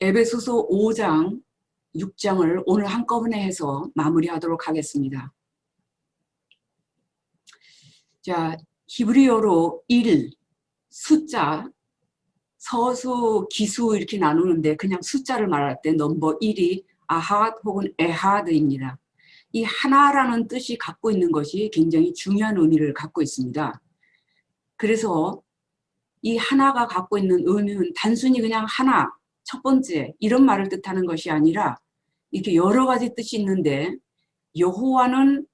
에베소서 5장, 6장을 오늘 한꺼번에 해서 마무리하도록 하겠습니다. 자, 히브리어로 1, 숫자, 서수, 기수 이렇게 나누는데 그냥 숫자를 말할 때 넘버 1이 아하드 혹은 에하드입니다. 이 하나라는 뜻이 갖고 있는 것이 굉장히 중요한 의미를 갖고 있습니다. 그래서 이 하나가 갖고 있는 의미는 단순히 그냥 하나, 첫 번째 이런 말을 뜻하는 것이 아니라 이렇게 여러 가지 뜻이 있는데 여호와는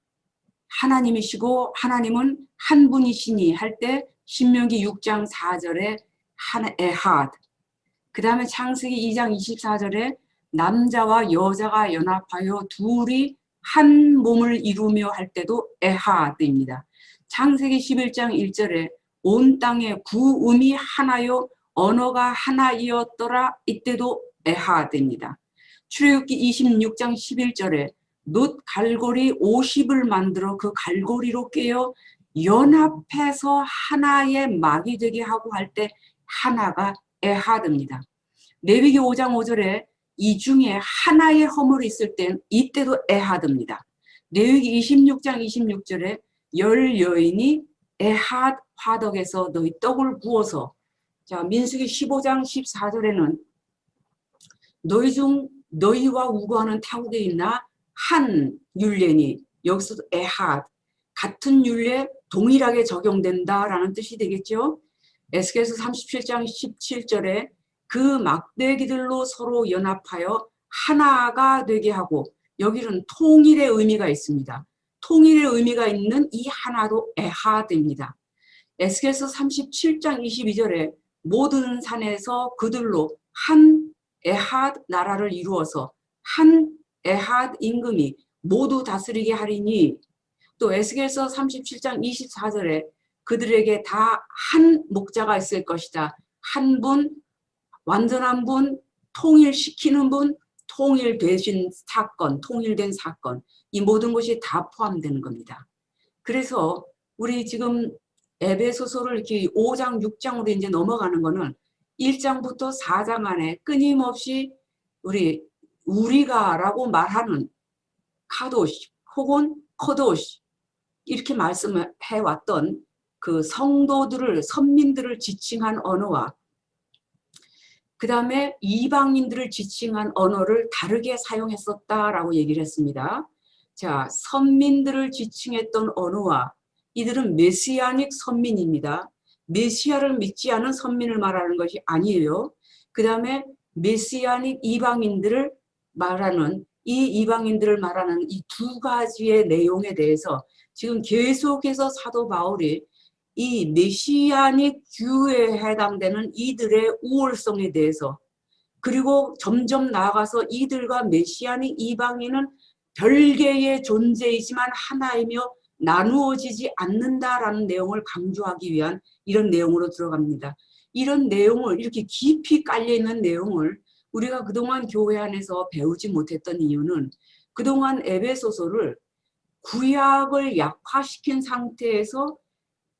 하나님이시고 하나님은 한 분이시니 할 때 신명기 6장 4절에 에하드, 그 다음에 창세기 2장 24절에 남자와 여자가 연합하여 둘이 한 몸을 이루며 할 때도 에하드입니다. 창세기 11장 1절에 온 땅의 구음이 하나요 언어가 하나이었더라, 이때도 에하드입니다. 출애굽기 26장 11절에 놋 갈고리 50을 만들어 그 갈고리로 꿰어 연합해서 하나의 막이 되게 하고 할 때 하나가 에하드입니다. 레위기 5장 5절에 이 중에 하나의 허물이 있을 땐 이때도 에하드입니다. 레위기 26장 26절에 열 여인이 에하드 화덕에서 너희 떡을 구워서, 자, 민수기 15장 14절에는 너희 중 너희와 우거하는 타국에 있나 한 율례니, 여기서도 에하드, 같은 율례 동일하게 적용된다라는 뜻이 되겠죠. 에스겔서 37장 17절에 그 막대기들로 서로 연합하여 하나가 되게 하고, 여기는 통일의 의미가 있습니다. 통일의 의미가 있는 이 하나도 에하드입니다. 에스겔서 37장 22절에 모든 산에서 그들로 한 에하드 나라를 이루어서 한 에하드 임금이 모두 다스리게 하리니, 또 에스겔서 37장 24절에 그들에게 다 한 목자가 있을 것이다. 한 분, 완전한 분, 통일시키는 분, 통일되신 사건, 통일된 사건, 이 모든 것이 다 포함되는 겁니다. 그래서 우리 지금 에베소서를 이렇게 5장, 6장으로 이제 넘어가는 거는 1장부터 4장 안에 끊임없이 우리가라고 말하는 카도시 혹은 코도시 이렇게 말씀을 해왔던 그 성도들을, 선민들을 지칭한 언어와 그 다음에 이방인들을 지칭한 언어를 다르게 사용했었다라고 얘기를 했습니다. 자, 선민들을 지칭했던 언어와, 이들은 메시아닉 선민입니다. 메시아를 믿지 않은 선민을 말하는 것이 아니에요. 그 다음에 메시아닉 이방인들을 말하는, 이 이방인들을 말하는 이 두 가지의 내용에 대해서 지금 계속해서 사도 바울이 이 메시아닉 큐에 해당되는 이들의 우월성에 대해서, 그리고 점점 나아가서 이들과 메시아닉 이방인은 별개의 존재이지만 하나이며 나누어지지 않는다라는 내용을 강조하기 위한 이런 내용으로 들어갑니다. 이런 내용을, 이렇게 깊이 깔려있는 내용을 우리가 그동안 교회 안에서 배우지 못했던 이유는 그동안 에베소서를 구약을 약화시킨 상태에서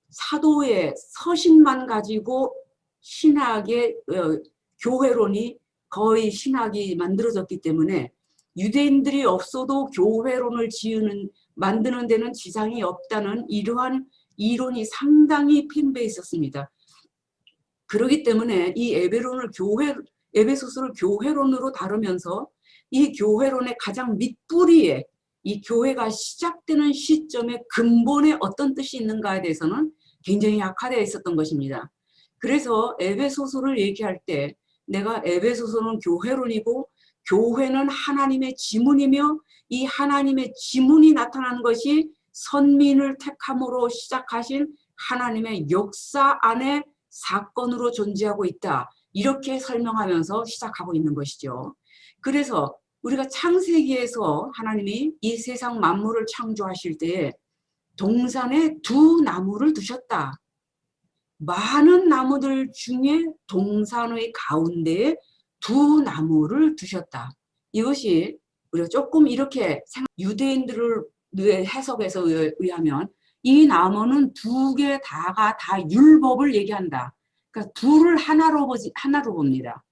사도의 서신만 가지고 신학의 교회론이 거의 신학이 만들어졌기 때문에 유대인들이 없어도 교회론을 만드는 데는 지장이 없다는 이러한 이론이 상당히 핀배 있었습니다. 그렇기 때문에 이 에베소서를 교회론으로 다루면서 이 교회론의 가장 밑뿌리에 이 교회가 시작되는 시점의 근본에 어떤 뜻이 있는가에 대해서는 굉장히 약화되어 있었던 것입니다. 그래서 에베소서를 얘기할 때 내가 에베소서는 교회론이고 교회는 하나님의 지문이며 이 하나님의 지문이 나타나는 것이 선민을 택함으로 시작하신 하나님의 역사 안에 사건으로 존재하고 있다. 이렇게 설명하면서 시작하고 있는 것이죠. 그래서 우리가 창세기에서 하나님이 이 세상 만물을 창조하실 때에 동산에 두 나무를 두셨다. 많은 나무들 중에 동산의 가운데에 두 나무를 두셨다. 이것이 우리가 조금 이렇게 유대인들을 해석해서 의하면 이 나무는 두 개 다가 다 율법을 얘기한다. 그러니까 둘을 하나로 봅니다.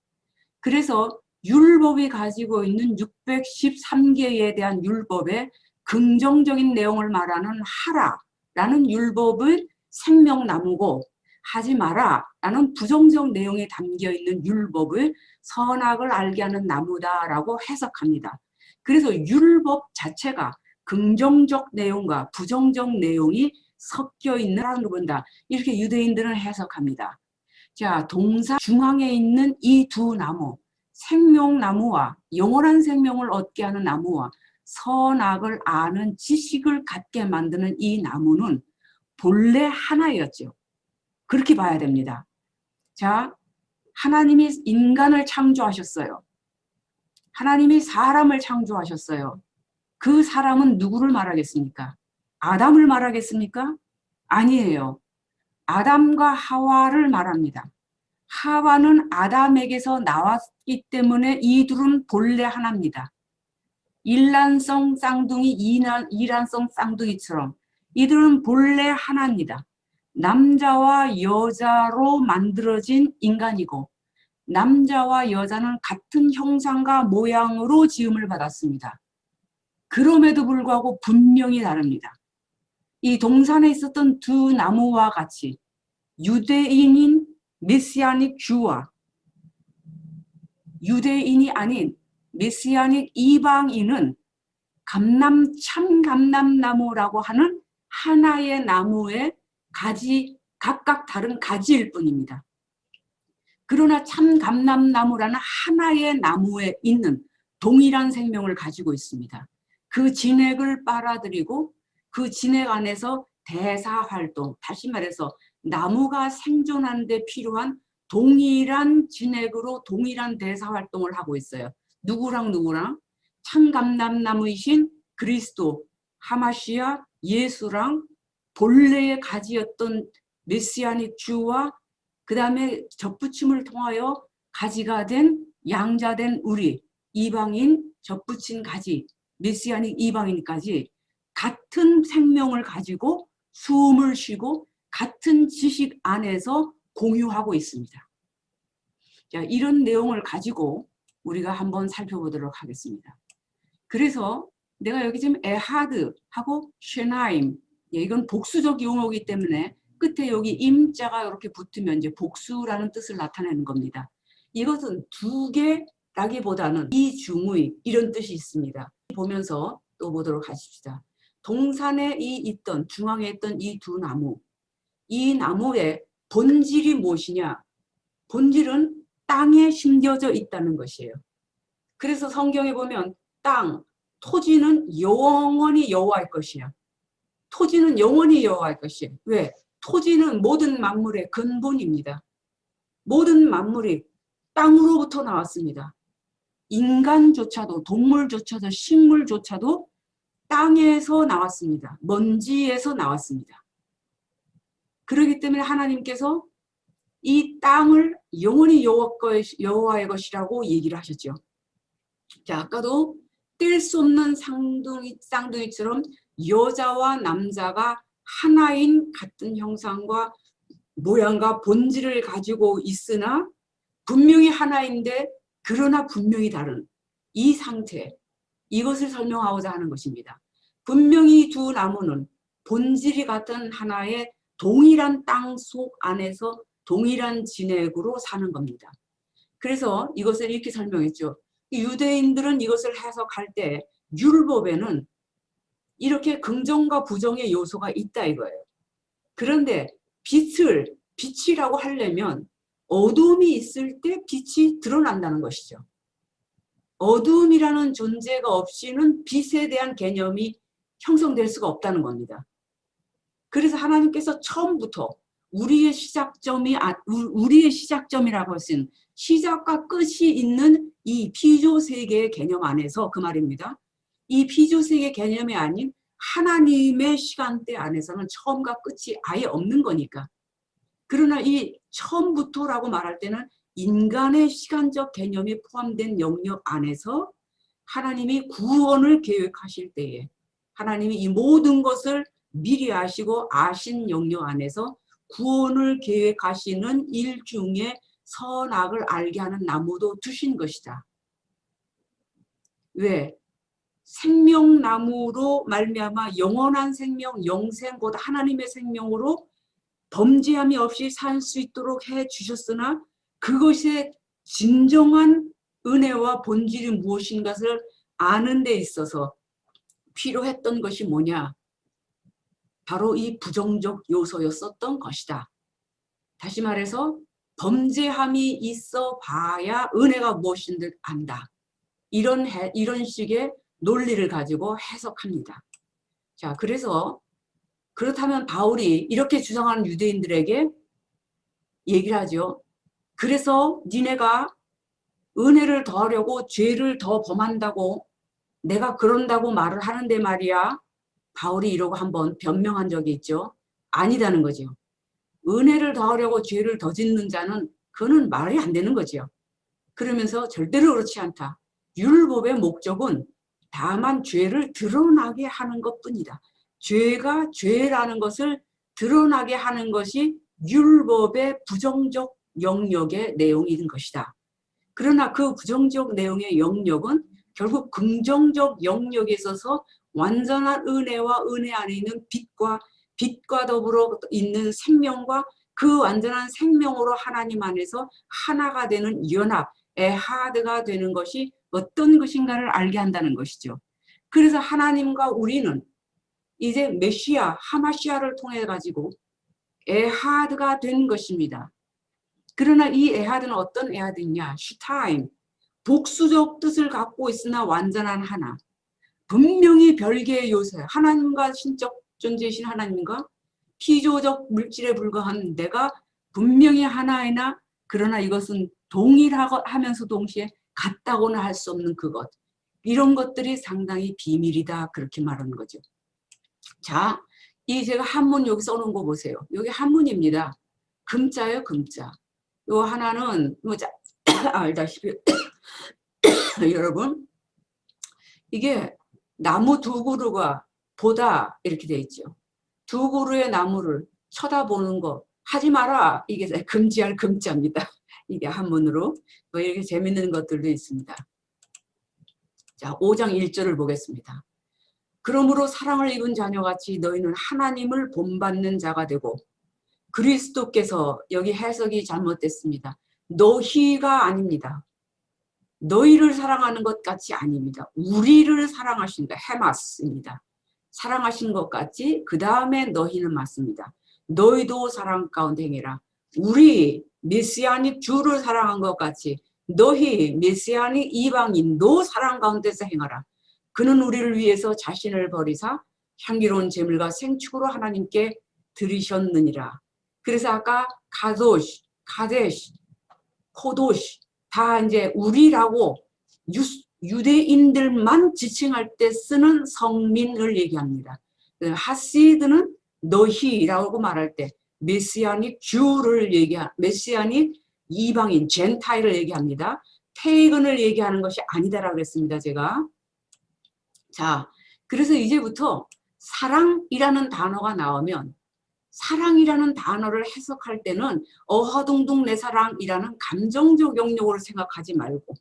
그래서 율법이 가지고 있는 613개에 대한 율법의 긍정적인 내용을 말하는 하라라는 율법을 생명나무고, 하지 마라라는 부정적 내용이 담겨있는 율법을 선악을 알게 하는 나무다라고 해석합니다. 그래서 율법 자체가 긍정적 내용과 부정적 내용이 섞여 있는 본다, 이렇게 유대인들은 해석합니다. 자, 동사 중앙에 있는 이 두 나무, 생명나무와 영원한 생명을 얻게 하는 나무와 선악을 아는 지식을 갖게 만드는 이 나무는 본래 하나였죠. 그렇게 봐야 됩니다. 자, 하나님이 인간을 창조하셨어요. 하나님이 사람을 창조하셨어요. 그 사람은 누구를 말하겠습니까? 아담을 말하겠습니까? 아니에요. 아담과 하와를 말합니다. 하와는 아담에게서 나왔기 때문에 이 둘은 본래 하나입니다. 일란성 쌍둥이, 이란성 쌍둥이처럼 이들은 본래 하나입니다. 남자와 여자로 만들어진 인간이고, 남자와 여자는 같은 형상과 모양으로 지음을 받았습니다. 그럼에도 불구하고 분명히 다릅니다. 이 동산에 있었던 두 나무와 같이 유대인인 메시아닉 주와 유대인이 아닌 메시아닉 이방인은 참감람나무라고 하는 하나의 나무의 가지, 각각 다른 가지일 뿐입니다. 그러나 참감람나무라는 하나의 나무에 있는 동일한 생명을 가지고 있습니다. 그 진액을 빨아들이고 그 진액 안에서 대사활동, 다시 말해서 나무가 생존하는 데 필요한 동일한 진액으로 동일한 대사활동을 하고 있어요. 누구랑 참감람나무이신 그리스도, 하마시아, 예수랑 본래의 가지였던 메시아닉 주와 그 다음에 접붙임을 통하여 가지가 된 양자된 우리 이방인 접붙인 가지 메시아닉 이방인까지 같은 생명을 가지고 숨을 쉬고 같은 지식 안에서 공유하고 있습니다. 자, 이런 내용을 가지고 우리가 한번 살펴보도록 하겠습니다. 그래서 내가 여기 지금 에하드하고 쉐나임, 이건 복수적 용어이기 때문에 끝에 여기 임자가 이렇게 붙으면 이제 복수라는 뜻을 나타내는 겁니다. 이것은 두 개라기보다는 이중의 이런 뜻이 있습니다. 보면서 또 보도록 하십시다. 동산에 있던 중앙에 있던 이 두 나무, 이 나무의 본질이 무엇이냐? 본질은 땅에 심겨져 있다는 것이에요. 그래서 성경에 보면 땅, 토지는 영원히 여호와의 것이야. 토지는 영원히 여호와의 것이에요. 왜? 토지는 모든 만물의 근본입니다. 모든 만물이 땅으로부터 나왔습니다. 인간조차도, 동물조차도, 식물조차도 땅에서 나왔습니다. 먼지에서 나왔습니다. 그렇기 때문에 하나님께서 이 땅을 영원히 여호와의 것이라고 얘기를 하셨죠. 자, 아까도 뗄 수 없는 쌍둥이처럼 여자와 남자가 하나인 같은 형상과 모양과 본질을 가지고 있으나 분명히 하나인데 그러나 분명히 다른 이 상태, 이것을 설명하고자 하는 것입니다. 분명히 두 나무는 본질이 같은 하나의 동일한 땅 속 안에서 동일한 진액으로 사는 겁니다. 그래서 이것을 이렇게 설명했죠. 유대인들은 이것을 해석할 때 율법에는 이렇게 긍정과 부정의 요소가 있다 이거예요. 그런데 빛이라고 하려면 어둠이 있을 때 빛이 드러난다는 것이죠. 어둠이라는 존재가 없이는 빛에 대한 개념이 형성될 수가 없다는 겁니다. 그래서 하나님께서 처음부터 우리의 시작점이라고 하신 시작과 끝이 있는 이 피조세계의 개념 안에서 그 말입니다. 이 피조세계 개념이 아닌 하나님의 시간대 안에서는 처음과 끝이 아예 없는 거니까. 그러나 이 처음부터라고 말할 때는 인간의 시간적 개념이 포함된 영역 안에서 하나님이 구원을 계획하실 때에 하나님이 이 모든 것을 미리 아시고 아신 영역 안에서 구원을 계획하시는 일 중에 선악을 알게 하는 나무도 두신 것이다. 왜? 생명나무로 말미암아 영원한 생명, 영생, 곧 하나님의 생명으로 범죄함이 없이 살 수 있도록 해 주셨으나 그것의 진정한 은혜와 본질이 무엇인가를 아는 데 있어서 필요했던 것이 뭐냐? 바로 이 부정적 요소였었던 것이다. 다시 말해서 범죄함이 있어 봐야 은혜가 무엇인지 안다. 이런 식의 논리를 가지고 해석합니다. 자, 그래서 그렇다면 바울이 이렇게 주장하는 유대인들에게 얘기를 하죠. 그래서 니네가 은혜를 더하려고 죄를 더 범한다고 내가 그런다고 말을 하는데 말이야. 바울이 이러고 한번 변명한 적이 있죠. 아니다는 거죠. 은혜를 더하려고 죄를 더 짓는 자는 그거는 말이 안 되는 거죠. 그러면서 절대로 그렇지 않다. 율법의 목적은 다만 죄를 드러나게 하는 것뿐이다. 죄가 죄라는 것을 드러나게 하는 것이 율법의 부정적 영역의 내용인 것이다. 그러나 그 부정적 내용의 영역은 결국 긍정적 영역에 있어서 완전한 은혜와 은혜 안에 있는 빛과 더불어 있는 생명과 그 완전한 생명으로 하나님 안에서 하나가 되는 연합, 에하드가 되는 것이 어떤 것인가를 알게 한다는 것이죠. 그래서 하나님과 우리는 이제 메시아, 하마시아를 통해 가지고 에하드가 된 것입니다. 그러나 이 에하드는 어떤 에하드냐? 슈타임, 복수적 뜻을 갖고 있으나 완전한 하나. 분명히 별개의 요소야. 하나님과 신적 존재이신 하나님과 피조적 물질에 불과한 내가 분명히 하나이나 그러나 이것은 동일하면서 동시에 같다고는 할 수 없는 그것. 이런 것들이 상당히 비밀이다. 그렇게 말하는 거죠. 자, 이 제가 한문 여기 써놓은 거 보세요. 여기 한문입니다. 금자예요, 금자. 요 하나는 뭐 알다시피 여러분 이게 나무 두 그루가 보다 이렇게 돼 있죠. 두 그루의 나무를 쳐다보는 거 하지 마라. 이게 금지할 금자입니다. 이게 한문으로 뭐 이렇게 재밌는 것들도 있습니다. 자, 5장 1절을 보겠습니다. 그러므로 사랑을 입은 자녀같이 너희는 하나님을 본받는 자가 되고 그리스도께서 여기 해석이 잘못됐습니다. 너희가 아닙니다. 너희를 사랑하는 것 같이 아닙니다. 우리를 사랑하신다. 헤마스입니다. 사랑하신 것 같이 그 다음에 너희는 맞습니다. 너희도 사랑 가운데 행해라. 우리 메시아닉 주를 사랑한 것 같이 너희 메시아닉 이방인도 사랑 가운데서 행하라. 그는 우리를 위해서 자신을 버리사 향기로운 제물과 생축으로 하나님께 드리셨느니라. 그래서 아까 가도시, 카데시, 포도시 다 이제 우리라고 유대인들만 지칭할 때 쓰는 성민을 얘기합니다. 하시드는 너희라고 말할 때 메시아닉 주를 메시아닉 이방인 젠타일을 얘기합니다. 페이건을 얘기하는 것이 아니다라고 그랬습니다. 제가. 자, 그래서 이제부터 사랑이라는 단어가 나오면 사랑이라는 단어를 해석할 때는 어허둥둥 내 사랑이라는 감정적 영역으로 생각하지 말고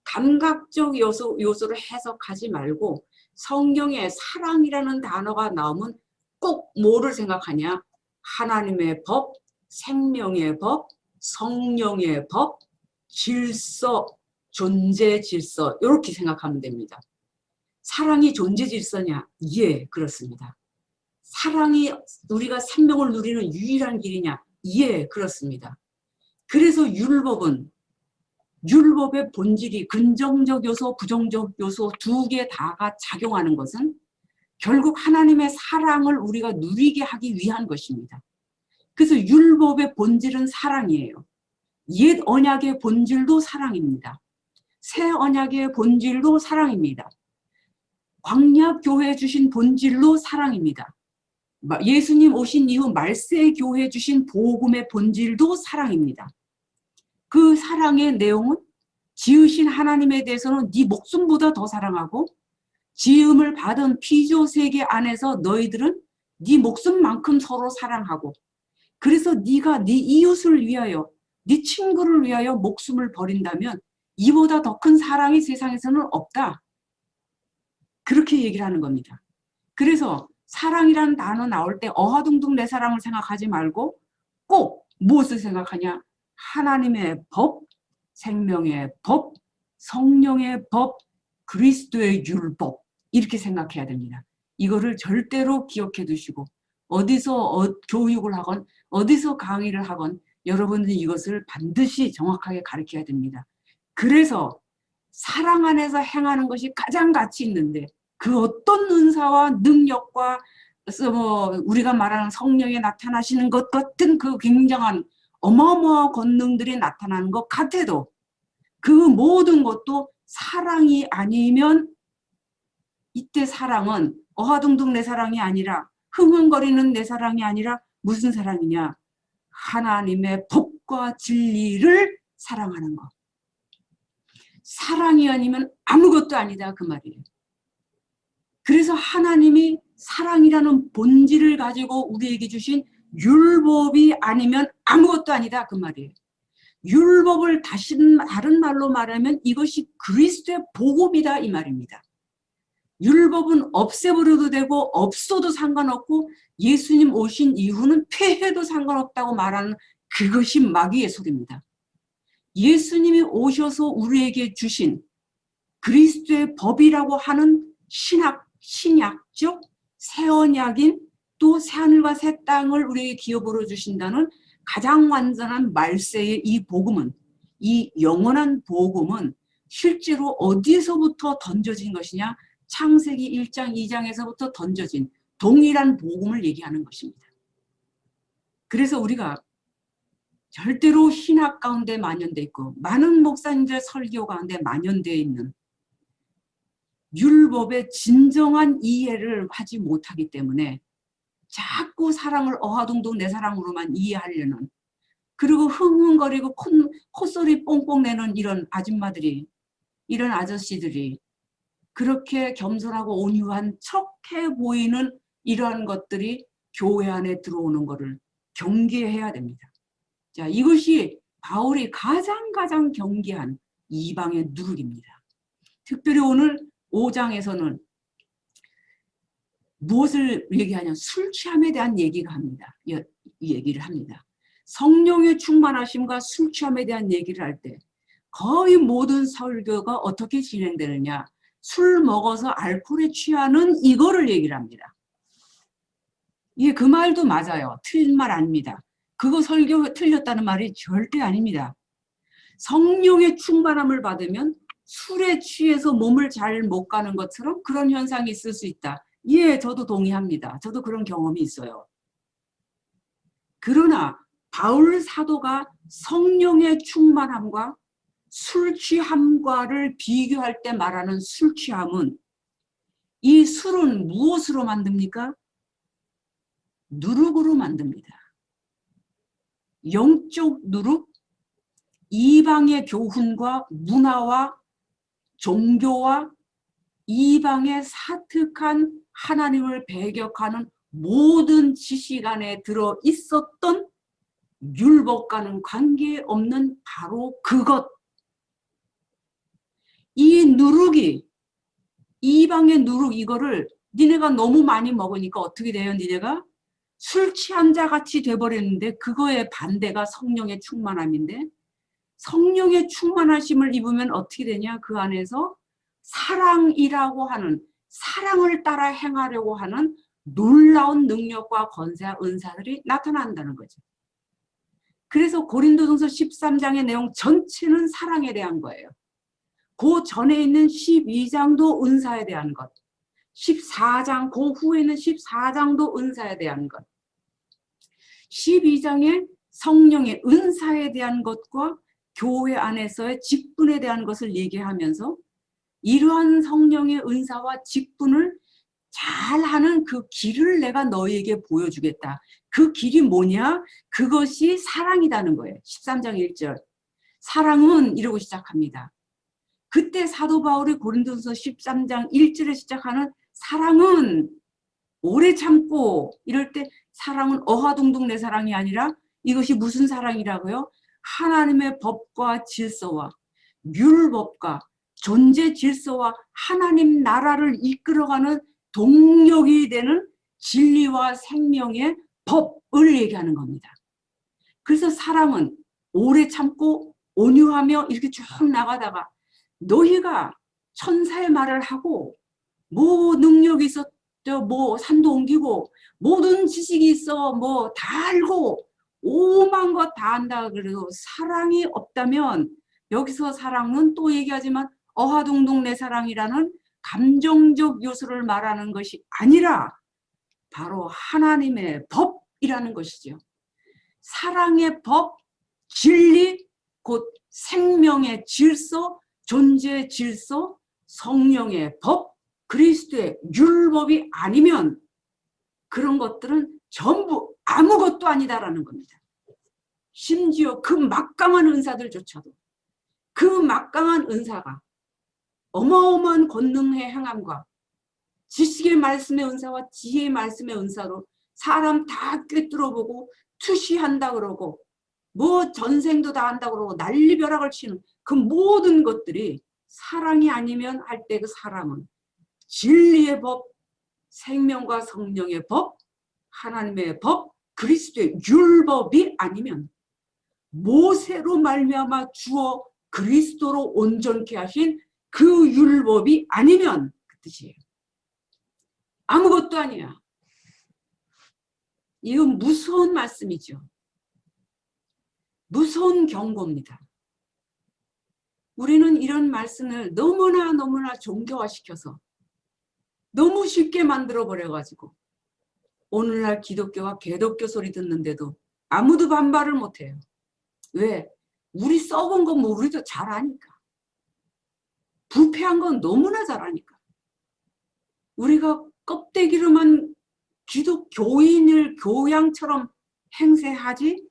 감각적 요소를 해석하지 말고 성경에 사랑이라는 단어가 나오면 꼭 뭐를 생각하냐? 하나님의 법, 생명의 법, 성령의 법, 질서, 존재 질서 이렇게 생각하면 됩니다. 사랑이 존재 질서냐? 예, 그렇습니다. 사랑이 우리가 생명을 누리는 유일한 길이냐? 예, 그렇습니다. 그래서 율법의 본질이 긍정적 요소, 부정적 요소 두 개 다가 작용하는 것은 결국 하나님의 사랑을 우리가 누리게 하기 위한 것입니다. 그래서 율법의 본질은 사랑이에요. 옛 언약의 본질도 사랑입니다. 새 언약의 본질도 사랑입니다. 광야 교회 주신 본질도 사랑입니다. 예수님 오신 이후 말세 교회 주신 복음의 본질도 사랑입니다. 그 사랑의 내용은 지으신 하나님에 대해서는 네 목숨보다 더 사랑하고 지음을 받은 피조 세계 안에서 너희들은 네 목숨만큼 서로 사랑하고 그래서 네가 네 이웃을 위하여 네 친구를 위하여 목숨을 버린다면 이보다 더 큰 사랑이 세상에서는 없다. 그렇게 얘기를 하는 겁니다. 그래서 사랑이라는 단어 나올 때 어하둥둥 내 사랑을 생각하지 말고 꼭 무엇을 생각하냐? 하나님의 법, 생명의 법, 성령의 법, 그리스도의 율법, 이렇게 생각해야 됩니다. 이거를 절대로 기억해 두시고 어디서 교육을 하건 어디서 강의를 하건 여러분들이 이것을 반드시 정확하게 가르쳐야 됩니다. 그래서 사랑 안에서 행하는 것이 가장 가치 있는데 그 어떤 은사와 능력과 우리가 말하는 성령에 나타나시는 것 같은 그 굉장한 어마어마한 권능들이 나타나는 것 같아도 그 모든 것도 사랑이 아니면 이때 사랑은 어하둥둥 내 사랑이 아니라 흥흥거리는 내 사랑이 아니라 무슨 사랑이냐? 하나님의 법과 진리를 사랑하는 것. 사랑이 아니면 아무것도 아니다 그 말이에요. 그래서 하나님이 사랑이라는 본질을 가지고 우리에게 주신 율법이 아니면 아무것도 아니다 그 말이에요. 율법을 다른 말로 말하면 이것이 그리스도의 복음이다 이 말입니다. 율법은 없애버려도 되고 없어도 상관없고 예수님 오신 이후는 폐해도 상관없다고 말하는 그것이 마귀의 소리입니다. 예수님이 오셔서 우리에게 주신 그리스도의 법이라고 하는 신약적 새언약인 또 새하늘과 새 땅을 우리에게 기업으로 주신다는 가장 완전한 말세의 이 복음은, 이 영원한 복음은 실제로 어디서부터 던져진 것이냐? 창세기 1장 2장에서부터 던져진 동일한 복음을 얘기하는 것입니다. 그래서 우리가 절대로 신학 가운데 만연돼 있고 많은 목사님들 설교 가운데 만연되어 있는 율법의 진정한 이해를 하지 못하기 때문에 자꾸 사랑을 어하둥둥 내 사랑으로만 이해하려는, 그리고 흥흥거리고 콧소리 뽕뽕 내는 이런 아줌마들이, 이런 아저씨들이 그렇게 겸손하고 온유한 척해 보이는 이러한 것들이 교회 안에 들어오는 것을 경계해야 됩니다. 자, 이것이 바울이 가장 경계한 이방의 누룩입니다. 특별히 오늘 5장에서는 무엇을 얘기하냐? 술 취함에 대한 얘기를 합니다. 성령의 충만하심과 술 취함에 대한 얘기를 할 때 거의 모든 설교가 어떻게 진행되느냐? 술 먹어서 알코올에 취하는 이거를 얘기를 합니다. 이게 그 말도 맞아요. 틀린 말 아닙니다. 그거 설교 틀렸다는 말이 절대 아닙니다. 성령의 충만함을 받으면 술에 취해서 몸을 잘 못 가는 것처럼 그런 현상이 있을 수 있다. 예, 저도 동의합니다. 저도 그런 경험이 있어요. 그러나 바울 사도가 성령의 충만함과 술 취함과를 비교할 때 말하는 술 취함은, 이 술은 무엇으로 만듭니까? 누룩으로 만듭니다. 영적 누룩, 이방의 교훈과 문화와 종교와 이방의 사특한 하나님을 배격하는 모든 지식 안에 들어 있었던 율법과는 관계없는 바로 그것. 이 누룩이, 이방의 누룩, 이거를 니네가 너무 많이 먹으니까 어떻게 돼요? 니네가 술 취한 자 같이 돼버렸는데, 그거의 반대가 성령의 충만함인데, 성령의 충만하심을 입으면 어떻게 되냐? 그 안에서 사랑이라고 하는, 사랑을 따라 행하려고 하는 놀라운 능력과 권세와 은사들이 나타난다는 거죠. 그래서 고린도전서 13장의 내용 전체는 사랑에 대한 거예요. 그 전에 있는 12장도 은사에 대한 것, 14장, 그 후에는 14장도 은사에 대한 것, 12장에 성령의 은사에 대한 것과 교회 안에서의 직분에 대한 것을 얘기하면서 이러한 성령의 은사와 직분을 잘하는 그 길을 내가 너희에게 보여주겠다. 그 길이 뭐냐? 그것이 사랑이라는 거예요. 13장 1절. 사랑은 이러고 시작합니다. 그때 사도 바울이 고린도전서 13장 1절에 시작하는 사랑은 오래 참고, 이럴 때 사랑은 어하둥둥 내 사랑이 아니라 이것이 무슨 사랑이라고요? 하나님의 법과 질서와 율법과 존재 질서와 하나님 나라를 이끌어가는 동력이 되는 진리와 생명의 법을 얘기하는 겁니다. 그래서 사랑은 오래 참고 온유하며 이렇게 쭉 나가다가 너희가 천사의 말을 하고 뭐 능력이 있어 뭐 산도 옮기고 모든 지식이 있어 뭐 다 알고 오만 것 다 안다 그래도 사랑이 없다면 여기서 사랑은 또 얘기하지만 어화동동 내 사랑이라는 감정적 요소를 말하는 것이 아니라 바로 하나님의 법이라는 것이죠. 사랑의 법, 진리, 곧 생명의 질서, 존재의 질서, 성령의 법, 그리스도의 율법이 아니면 그런 것들은 전부 아무것도 아니다라는 겁니다. 심지어 그 막강한 은사들조차도 그 막강한 은사가 어마어마한 권능의 행함과 지식의 말씀의 은사와 지혜의 말씀의 은사로 사람 다 꿰뚫어보고 투시한다 그러고 뭐 전생도 다 한다 그러고 난리벼락을 치는 그 모든 것들이 사랑이 아니면 할 때 그 사람은 진리의 법, 생명과 성령의 법, 하나님의 법, 그리스도의 율법이 아니면 모세로 말미암아 주어 그리스도로 온전케 하신 그 율법이 아니면 그 뜻이에요. 아무것도 아니야. 이건 무서운 말씀이죠. 무서운 경고입니다. 우리는 이런 말씀을 너무나 종교화시켜서 너무 쉽게 만들어버려가지고 오늘날 기독교와 개독교 소리 듣는데도 아무도 반발을 못해요. 왜? 우리 썩은 건 뭐 우리도 잘 아니까. 부패한 건 너무나 잘 아니까. 우리가 껍데기로만 기독교인을 교양처럼 행세하지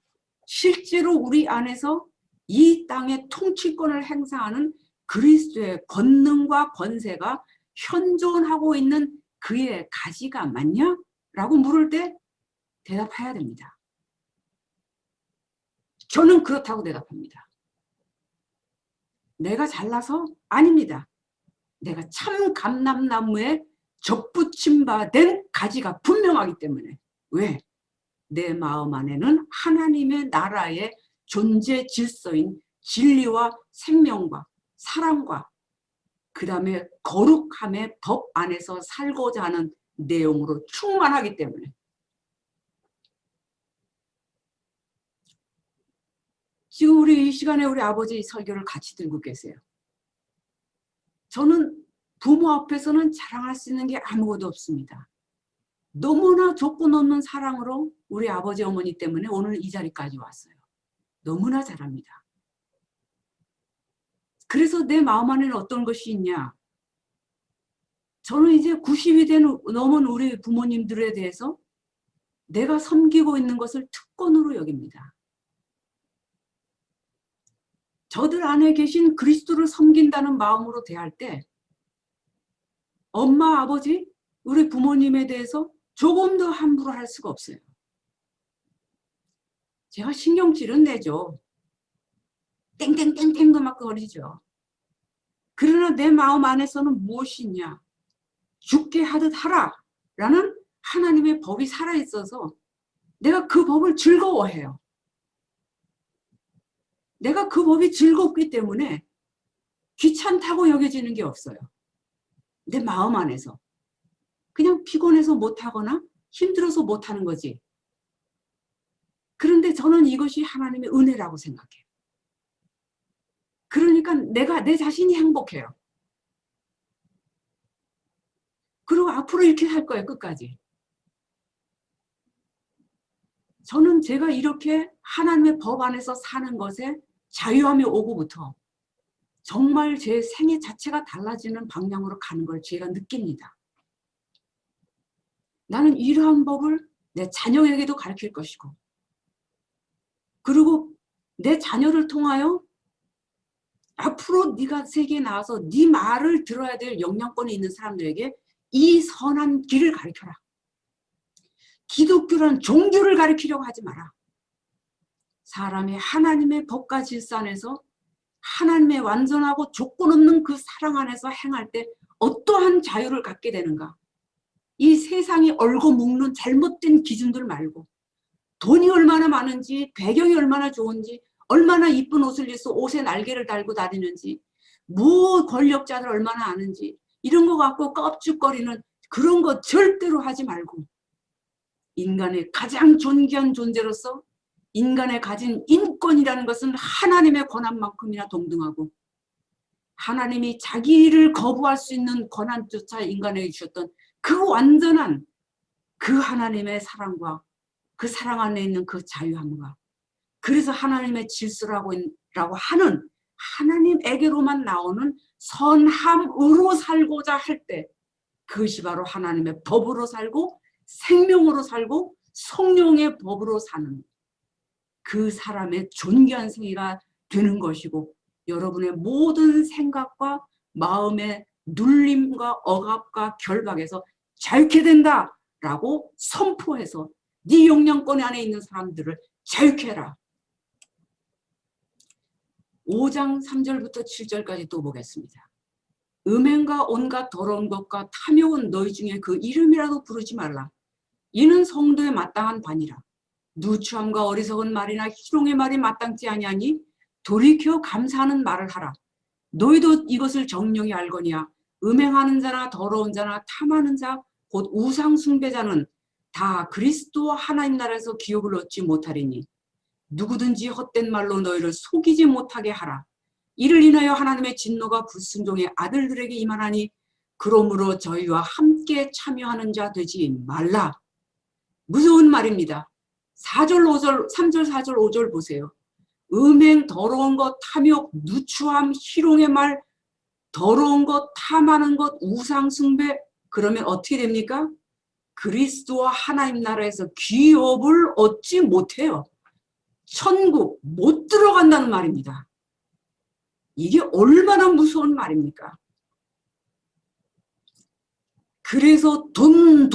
실제로 우리 안에서 이 땅의 통치권을 행사하는 그리스도의 권능과 권세가 현존하고 있는 그의 가지가 맞냐? 라고 물을 때 대답해야 됩니다. 저는 그렇다고 대답합니다. 내가 잘나서? 아닙니다. 내가 참 감람나무에 접붙임 바 된 가지가 분명하기 때문에. 왜? 내 마음 안에는 하나님의 나라의 존재 질서인 진리와 생명과 사랑과 그 다음에 거룩함의 법 안에서 살고자 하는 내용으로 충만하기 때문에. 지금 우리 이 시간에 우리 아버지 설교를 같이 들고 계세요. 저는 부모 앞에서는 자랑할 수 있는 게 아무것도 없습니다. 너무나 조건 없는 사랑으로 우리 아버지 어머니 때문에 오늘 이 자리까지 왔어요. 너무나 잘합니다. 그래서 내 마음 안에는 어떤 것이 있냐? 저는 이제 90이 넘은 우리 부모님들에 대해서 내가 섬기고 있는 것을 특권으로 여깁니다. 저들 안에 계신 그리스도를 섬긴다는 마음으로 대할 때 엄마, 아버지, 우리 부모님에 대해서 조금 더 함부로 할 수가 없어요. 제가 신경질은 내죠. 땡땡땡땡도 막 거리죠. 그러나 내 마음 안에서는 무엇이 있냐? 죽게 하듯 하라 라는 하나님의 법이 살아있어서 내가 그 법을 즐거워해요. 내가 그 법이 즐겁기 때문에 귀찮다고 여겨지는 게 없어요. 내 마음 안에서. 그냥 피곤해서 못하거나 힘들어서 못하는 거지. 그런데 저는 이것이 하나님의 은혜라고 생각해요. 그러니까 내 자신이 행복해요. 그리고 앞으로 이렇게 살 거예요. 끝까지. 저는 제가 이렇게 하나님의 법 안에서 사는 것에 자유함이 오고부터 정말 제 생애 자체가 달라지는 방향으로 가는 걸 제가 느낍니다. 나는 이러한 법을 내 자녀에게도 가르칠 것이고 그리고 내 자녀를 통하여 앞으로 네가 세계에 나와서 네 말을 들어야 될 영향권이 있는 사람들에게 이 선한 길을 가르쳐라. 기독교란 종교를 가르치려고 하지 마라. 사람이 하나님의 법과 질서 안에서 하나님의 완전하고 조건 없는 그 사랑 안에서 행할 때 어떠한 자유를 갖게 되는가? 이 세상이 얼고 묶는 잘못된 기준들 말고 돈이 얼마나 많은지, 배경이 얼마나 좋은지, 얼마나 이쁜 옷을 입어서 옷에 날개를 달고 다니는지, 뭐 권력자들 얼마나 아는지 이런 거 갖고 껍죽거리는 그런 거 절대로 하지 말고 인간의 가장 존귀한 존재로서 인간의 가진 인권이라는 것은 하나님의 권한만큼이나 동등하고 하나님이 자기를 거부할 수 있는 권한조차 인간에게 주셨던 그 완전한 그 하나님의 사랑과 그 사랑 안에 있는 그 자유함과 그래서 하나님의 질서라고 하는 하나님에게로만 나오는 선함으로 살고자 할 때 그것이 바로 하나님의 법으로 살고 생명으로 살고 성령의 법으로 사는 그 사람의 존귀한 생애가 되는 것이고 여러분의 모든 생각과 마음의 눌림과 억압과 결박에서 자유케 된다라고 선포해서 네 영향권 안에 있는 사람들을 자유케 해라. 5장 3절부터 7절까지 또 보겠습니다. 음행과 온갖 더러운 것과 탐욕은 너희 중에 그 이름이라도 부르지 말라. 이는 성도에 마땅한 반이라. 누추함과 어리석은 말이나 희롱의 말이 마땅지 아니하니 돌이켜 감사하는 말을 하라. 너희도 이것을 정령이 알거니와 음행하는 자나 더러운 자나 탐하는 자 곧 우상 숭배자는 다 그리스도와 하나님 나라에서 기업을 얻지 못하리니 누구든지 헛된 말로 너희를 속이지 못하게 하라. 이를 인하여 하나님의 진노가 불순종의 아들들에게 임하나니 그러므로 저희와 함께 참여하는 자 되지 말라. 무서운 말입니다. 4절 5절 3절 4절 5절 보세요. 음행, 더러운 것, 탐욕, 누추함, 희롱의 말, 더러운 것, 탐하는 것, 우상 숭배 그러면 어떻게 됩니까? 그리스도와 하나님 나라에서 기업을 얻지 못해요. 천국 못 들어간다는 말입니다. 이게 얼마나 무서운 말입니까? 그래서 돈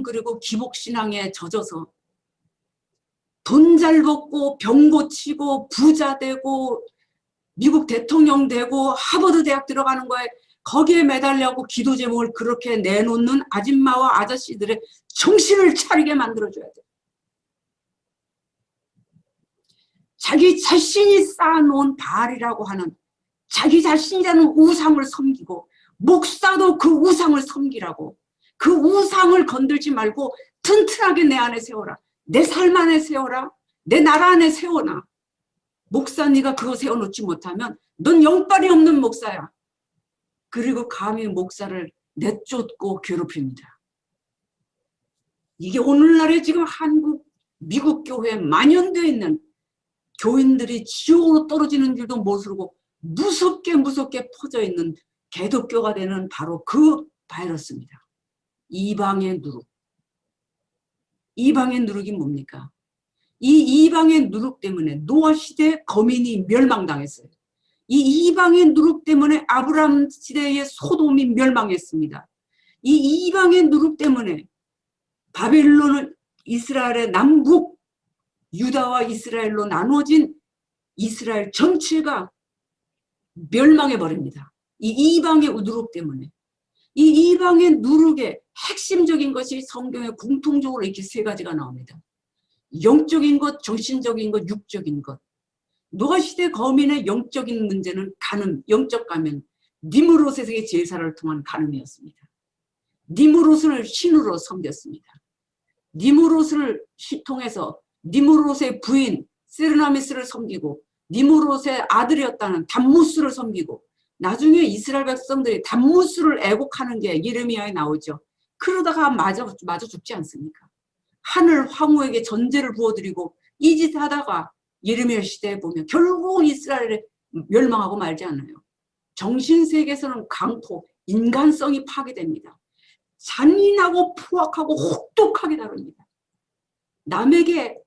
그리고 기복신앙에 젖어서 돈 잘 벌고 병 고치고 부자 되고 미국 대통령 되고 하버드 대학 들어가는 거에 거기에 매달려고 기도 제목을 그렇게 내놓는 아줌마와 아저씨들의 정신을 차리게 만들어줘야 돼. 자기 자신이 쌓아놓은 바알이라고 하는 자기 자신이라는 우상을 섬기고 목사도 그 우상을 섬기라고 그 우상을 건들지 말고 튼튼하게 내 안에 세워라. 내 삶 안에 세워라. 내 나라 안에 세워놔. 목사 네가 그거 세워놓지 못하면 넌 영빨이 없는 목사야. 그리고 감히 목사를 내쫓고 괴롭힙니다. 이게 오늘날에 지금 한국, 미국 교회에 만연되어 있는 교인들이 지옥으로 떨어지는 줄도 모르고 무섭게 퍼져 있는 개독교가 되는 바로 그 바이러스입니다. 이방의 누룩. 이방의 누룩이 뭡니까? 이 이방의 누룩 때문에 노아 시대 거민이 멸망당했어요. 이 이방의 누룩 때문에 아브라함 시대의 소돔이 멸망했습니다. 이 이방의 누룩 때문에 바벨론은 이스라엘의 남북 유다와 이스라엘로 나눠진 이스라엘 전체가 멸망해버립니다. 이 이방의 누룩 때문에. 이 이방의 누룩의 핵심적인 것이 성경에 공통적으로 이렇게 세 가지가 나옵니다. 영적인 것, 정신적인 것, 육적인 것. 노아시대 거민의 영적인 문제는 간음, 영적 가면 니므롯의 제사를 통한 간음이었습니다. 니므롯을 신으로 섬겼습니다. 니므롯을 통해서 니므롯의 부인 세르나미스를 섬기고 니므롯의 아들이었다는 담무스를 섬기고 나중에 이스라엘 백성들이 담무스를 애곡하는 게 예레미야에 나오죠. 그러다가 마저 죽지 않습니까? 하늘 황후에게 전제를 부어드리고 이 짓 하다가 예레미야 시대에 보면 결국은 이스라엘에 멸망하고 말지 않아요. 정신세계에서는 강포, 인간성이 파괴됩니다. 잔인하고 포악하고 혹독하게 다룹니다. 남에게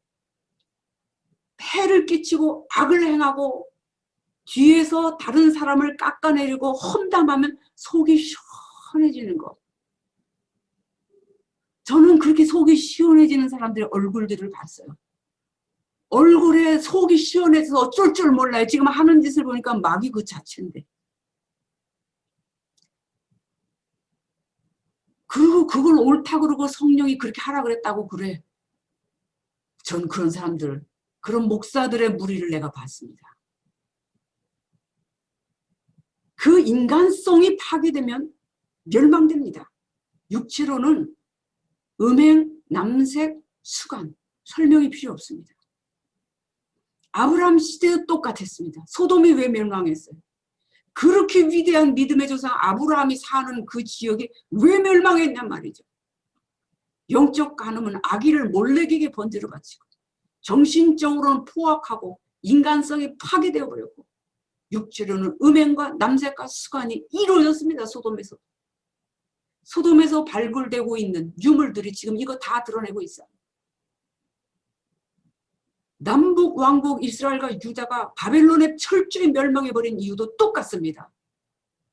해를 끼치고 악을 행하고 뒤에서 다른 사람을 깎아내리고 험담하면 속이 시원해지는 거. 저는 그렇게 속이 시원해지는 사람들의 얼굴들을 봤어요. 얼굴에 속이 시원해서 어쩔 줄 몰라요. 지금 하는 짓을 보니까 마귀 그 자체인데. 그리고 그걸 옳다 그러고 성령이 그렇게 하라 그랬다고 그래. 전 그런 사람들, 그런 목사들의 무리를 내가 봤습니다. 그 인간성이 파괴되면 멸망됩니다. 육체로는 음행, 남색, 수간, 설명이 필요 없습니다. 아브라함 시대도 똑같았습니다. 소돔이 왜 멸망했어요? 그렇게 위대한 믿음의 조상 아브라함이 사는 그 지역이 왜 멸망했냔 말이죠. 영적 간음은 악의를 몰래에게 번제로 바치고 정신적으로는 포악하고 인간성이 파괴되어 버렸고 육체로는 음행과 남색과 수간이 이루어졌습니다. 소돔에서. 소돔에서 발굴되고 있는 유물들이 지금 이거 다 드러내고 있어요. 남북 왕국 이스라엘과 유다가 바벨론에 철저히 멸망해버린 이유도 똑같습니다.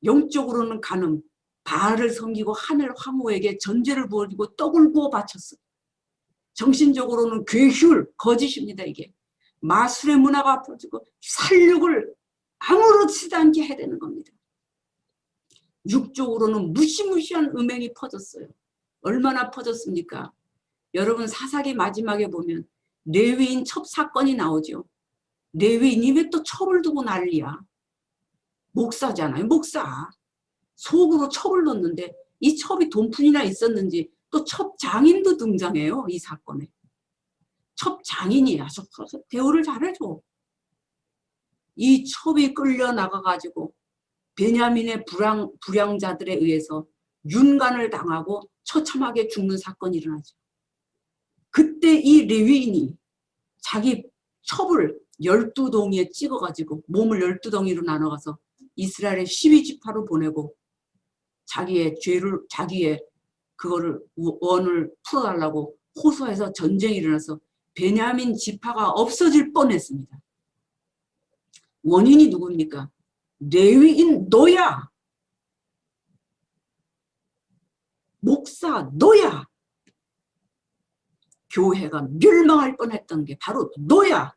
영적으로는 간음, 바알을 섬기고 하늘 황후에게 전제를 부어주고 떡을 부어 바쳤어. 정신적으로는 괴휼, 거짓입니다. 이게 마술의 문화가 퍼지고 살육을 아무렇지도 않게 해야 되는 겁니다. 육적으로는 무시무시한 음행이 퍼졌어요. 얼마나 퍼졌습니까? 여러분 사사기 마지막에 보면 레위인 첩 사건이 나오죠. 레위인이 왜 또 첩을 두고 난리야? 목사잖아요. 목사. 속으로 첩을 넣는데 이 첩이 돈푼이나 있었는지 또 첩장인도 등장해요. 이 사건에. 첩장인이야. 대우를 잘해줘. 이 첩이 끌려 나가가지고 베냐민의 불량자들에 의해서 윤간을 당하고 처참하게 죽는 사건이 일어나죠. 그때 이 레위인이 자기 첩을 12덩이에 찍어가지고 몸을 12덩이로 나눠가서 이스라엘의 12지파로 보내고 자기의 죄를, 자기의 그거를 원을 풀어달라고 호소해서 전쟁이 일어나서 베냐민 지파가 없어질 뻔했습니다. 원인이 누굽니까? 레위인 너야. 목사 너야. 교회가 멸망할 뻔했던 게 바로 너야.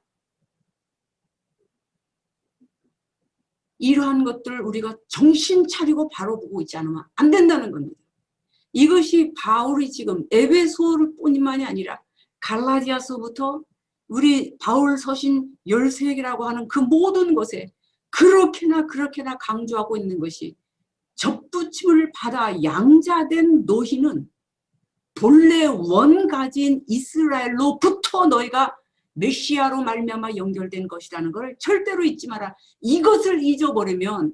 이러한 것들을 우리가 정신 차리고 바로 보고 있지 않으면 안 된다는 겁니다. 이것이 바울이 지금 에베소뿐만이 아니라 갈라디아서부터 우리 바울 서신 13개라고 하는 그 모든 것에 그렇게나 강조하고 있는 것이 접붙임을 받아 양자된 너희는 본래 원가진 이스라엘로부터 너희가 메시아로 말미암아 연결된 것이라는 걸 절대로 잊지 마라. 이것을 잊어버리면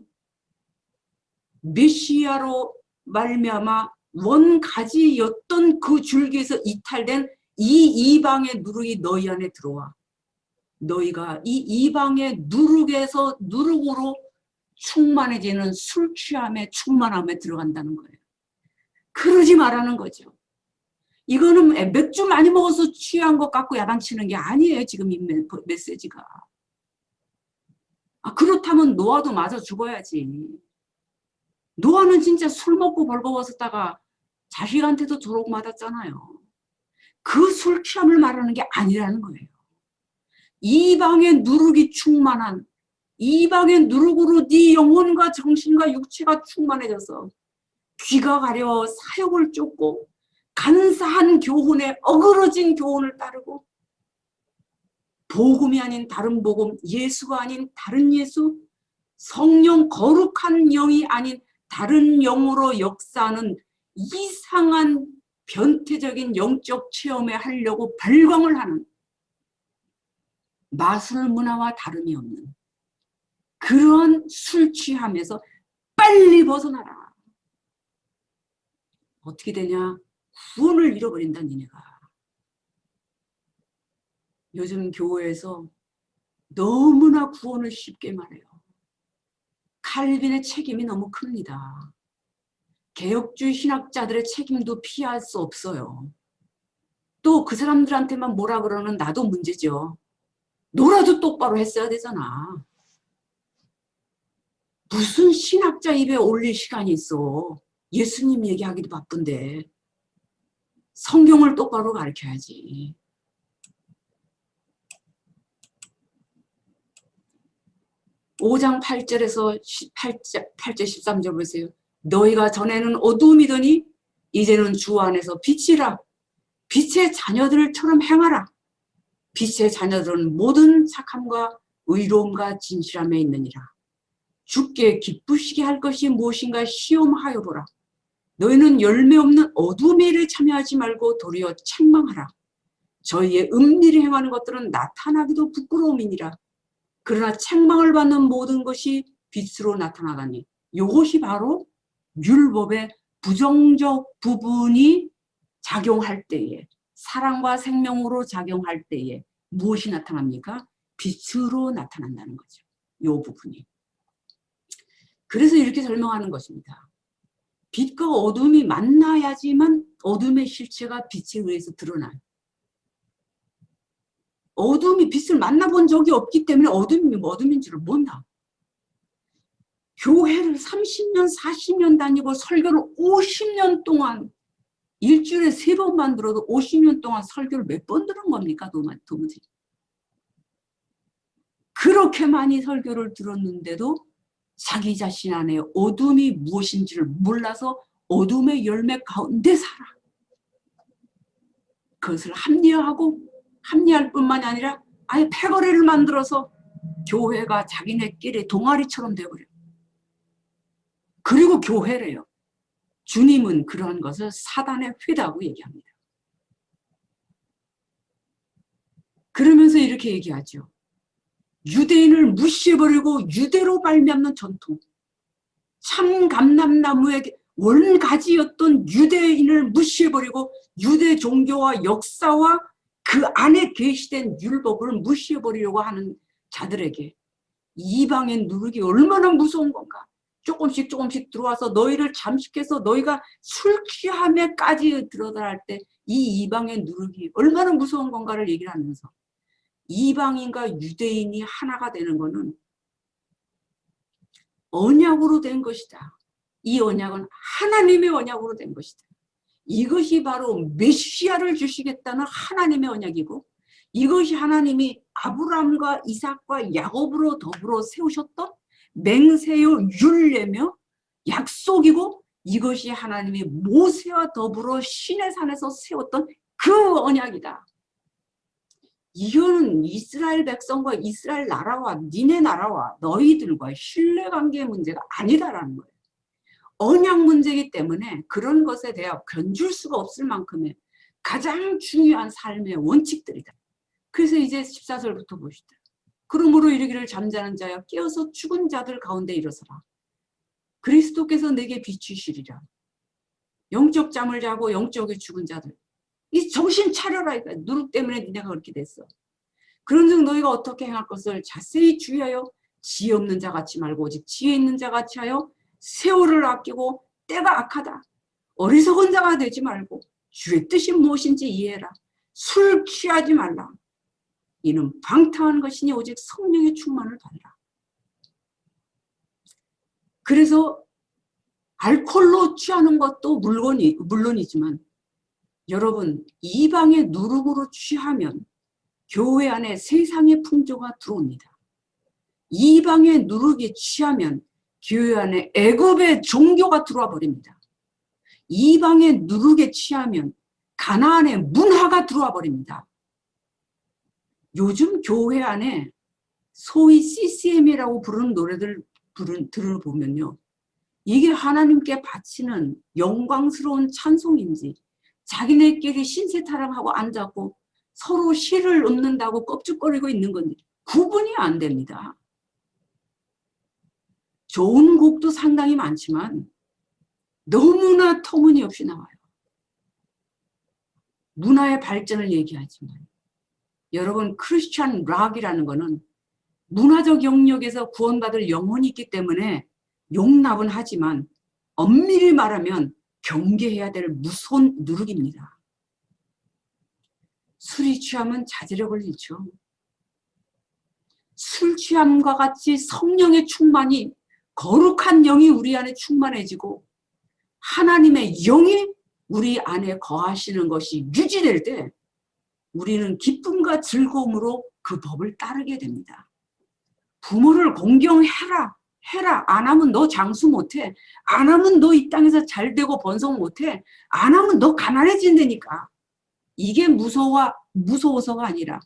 메시아로 말미암아 원가지였던 그 줄기에서 이탈된 이 이방의 누룩이 너희 안에 들어와. 너희가 이 이방의 누룩으로 충만해지는 술 취함에 충만함에 들어간다는 거예요. 그러지 말라는 거죠. 이거는 맥주 많이 먹어서 취한 것 같고 야단치는 게 아니에요. 지금 이 메시지가. 그렇다면 노아도 맞아 죽어야지. 노아는 진짜 술 먹고 벌거벗었다가 자식한테도 조롱 맞았잖아요. 그 술 취함을 말하는 게 아니라는 거예요. 이방의 누룩이 충만한, 이방의 누룩으로 네 영혼과 정신과 육체가 충만해져서 귀가 가려 사욕을 쫓고 간사한 교훈에 어그러진 교훈을 따르고 복음이 아닌 다른 복음, 예수가 아닌 다른 예수, 성령 거룩한 영이 아닌 다른 영으로 역사하는 이상한 변태적인 영적 체험에 하려고 발광을 하는 마술 문화와 다름이 없는 그러한 술 취함에서 빨리 벗어나라. 어떻게 되냐? 구원을 잃어버린다 니네가. 요즘 교회에서 너무나 구원을 쉽게 말해요. 칼빈의 책임이 너무 큽니다. 개혁주의 신학자들의 책임도 피할 수 없어요. 또 그 사람들한테만 뭐라 그러는 나도 문제죠. 너라도 똑바로 했어야 되잖아. 무슨 신학자 입에 올릴 시간이 있어. 예수님 얘기하기도 바쁜데. 성경을 똑바로 가르쳐야지. 5장 8절에서 8절 13절 보세요. 너희가 전에는 어두움이더니 이제는 주 안에서 빛이라. 빛의 자녀들처럼 행하라. 빛의 자녀들은 모든 착함과 의로움과 진실함에 있느니라. 주께 기쁘시게 할 것이 무엇인가 시험하여 보라. 너희는 열매 없는 어두움의 일에 참여하지 말고 도리어 책망하라. 저희의 은밀히 행하는 것들은 나타나기도 부끄러움이니라. 그러나 책망을 받는 모든 것이 빛으로 나타나다니. 이것이 바로 율법의 부정적 부분이 작용할 때에, 사랑과 생명으로 작용할 때에 무엇이 나타납니까? 빛으로 나타난다는 거죠. 이 부분이. 그래서 이렇게 설명하는 것입니다. 빛과 어둠이 만나야지만 어둠의 실체가 빛에 의해서 드러나요. 어둠이 빛을 만나본 적이 없기 때문에 어둠이 어둠인지를 몰라. 교회를 30년, 40년 다니고 설교를 50년 동안 일주일에 3번만 들어도 50년 동안 설교를 몇 번 들은 겁니까? 도무지. 그렇게 많이 설교를 들었는데도 자기 자신 안에 어둠이 무엇인지를 몰라서 어둠의 열매 가운데 살아. 그것을 합리할 뿐만이 아니라 아예 패거리를 만들어서 교회가 자기네끼리 동아리처럼 되어버려요. 그리고 교회래요. 주님은 그런 것을 사단의 회다고 얘기합니다. 그러면서 이렇게 얘기하죠. 유대인을 무시해버리고 유대로 말미암는 전통, 참 감람나무의 원가지였던 유대인을 무시해버리고 유대 종교와 역사와 그 안에 계시된 율법을 무시해버리려고 하는 자들에게 이방의 누룩이 얼마나 무서운 건가. 조금씩 들어와서 너희를 잠식해서 너희가 술 취함에까지 들어갈 때 이 이방의 누룩이 얼마나 무서운 건가를 얘기를 하면서 이방인과 유대인이 하나가 되는 것은 언약으로 된 것이다. 이 언약은 하나님의 언약으로 된 것이다. 이것이 바로 메시아를 주시겠다는 하나님의 언약이고 이것이 하나님이 아브라함과 이삭과 야곱으로 더불어 세우셨던 맹세요 율례며 약속이고 이것이 하나님이 모세와 더불어 시내산에서 세웠던 그 언약이다. 이거는 이스라엘 백성과 이스라엘 나라와 니네 나라와 너희들과 신뢰관계의 문제가 아니다라는 거예요. 언약 문제이기 때문에 그런 것에 대해 견줄 수가 없을 만큼의 가장 중요한 삶의 원칙들이다. 그래서 이제 14절부터 보시다. 그러므로 이르기를 잠자는 자여 깨어서 죽은 자들 가운데 일어서라. 그리스도께서 내게 비추시리라. 영적 잠을 자고 영적에 죽은 자들. 이 정신 차려라. 누룩 때문에 니네가 그렇게 됐어. 그런즉 너희가 어떻게 행할 것을 자세히 주의하여 지혜 없는 자같이 말고 오직 지혜 있는 자같이 하여 세월을 아끼고 때가 악하다. 어리석은 자가 되지 말고 주의 뜻이 무엇인지 이해해라. 술 취하지 말라. 이는 방탕한 것이니 오직 성령의 충만을 받으라. 그래서 알코올로 취하는 것도 물론이지만 여러분 이방의 누룩으로 취하면 교회 안에 세상의 풍조가 들어옵니다. 이방의 누룩에 취하면 교회 안에 애굽의 종교가 들어와 버립니다. 이방의 누룩에 취하면 가나안의 문화가 들어와 버립니다. 요즘 교회 안에 소위 CCM이라고 부르는 노래들 들어보면요. 이게 하나님께 바치는 영광스러운 찬송인지 자기네끼리 신세타령하고 앉았고 서로 시를 읊는다고 껍죽거리고 있는 건지 구분이 안 됩니다. 좋은 곡도 상당히 많지만 너무나 터무니없이 나와요. 문화의 발전을 얘기하지만 여러분 크리스찬 락이라는 거는 문화적 영역에서 구원받을 영혼이 있기 때문에 용납은 하지만 엄밀히 말하면 경계해야 될 무서운 누룩입니다. 술이 취하면 자제력을 잃죠. 술 취함과 같이 성령의 충만이 거룩한 영이 우리 안에 충만해지고 하나님의 영이 우리 안에 거하시는 것이 유지될 때 우리는 기쁨과 즐거움으로 그 법을 따르게 됩니다. 부모를 공경해라. 해라. 안 하면 너 장수 못해. 안 하면 너 이 땅에서 잘 되고 번성 못해. 안 하면 너 가난해진다니까. 이게 무서워서가 아니라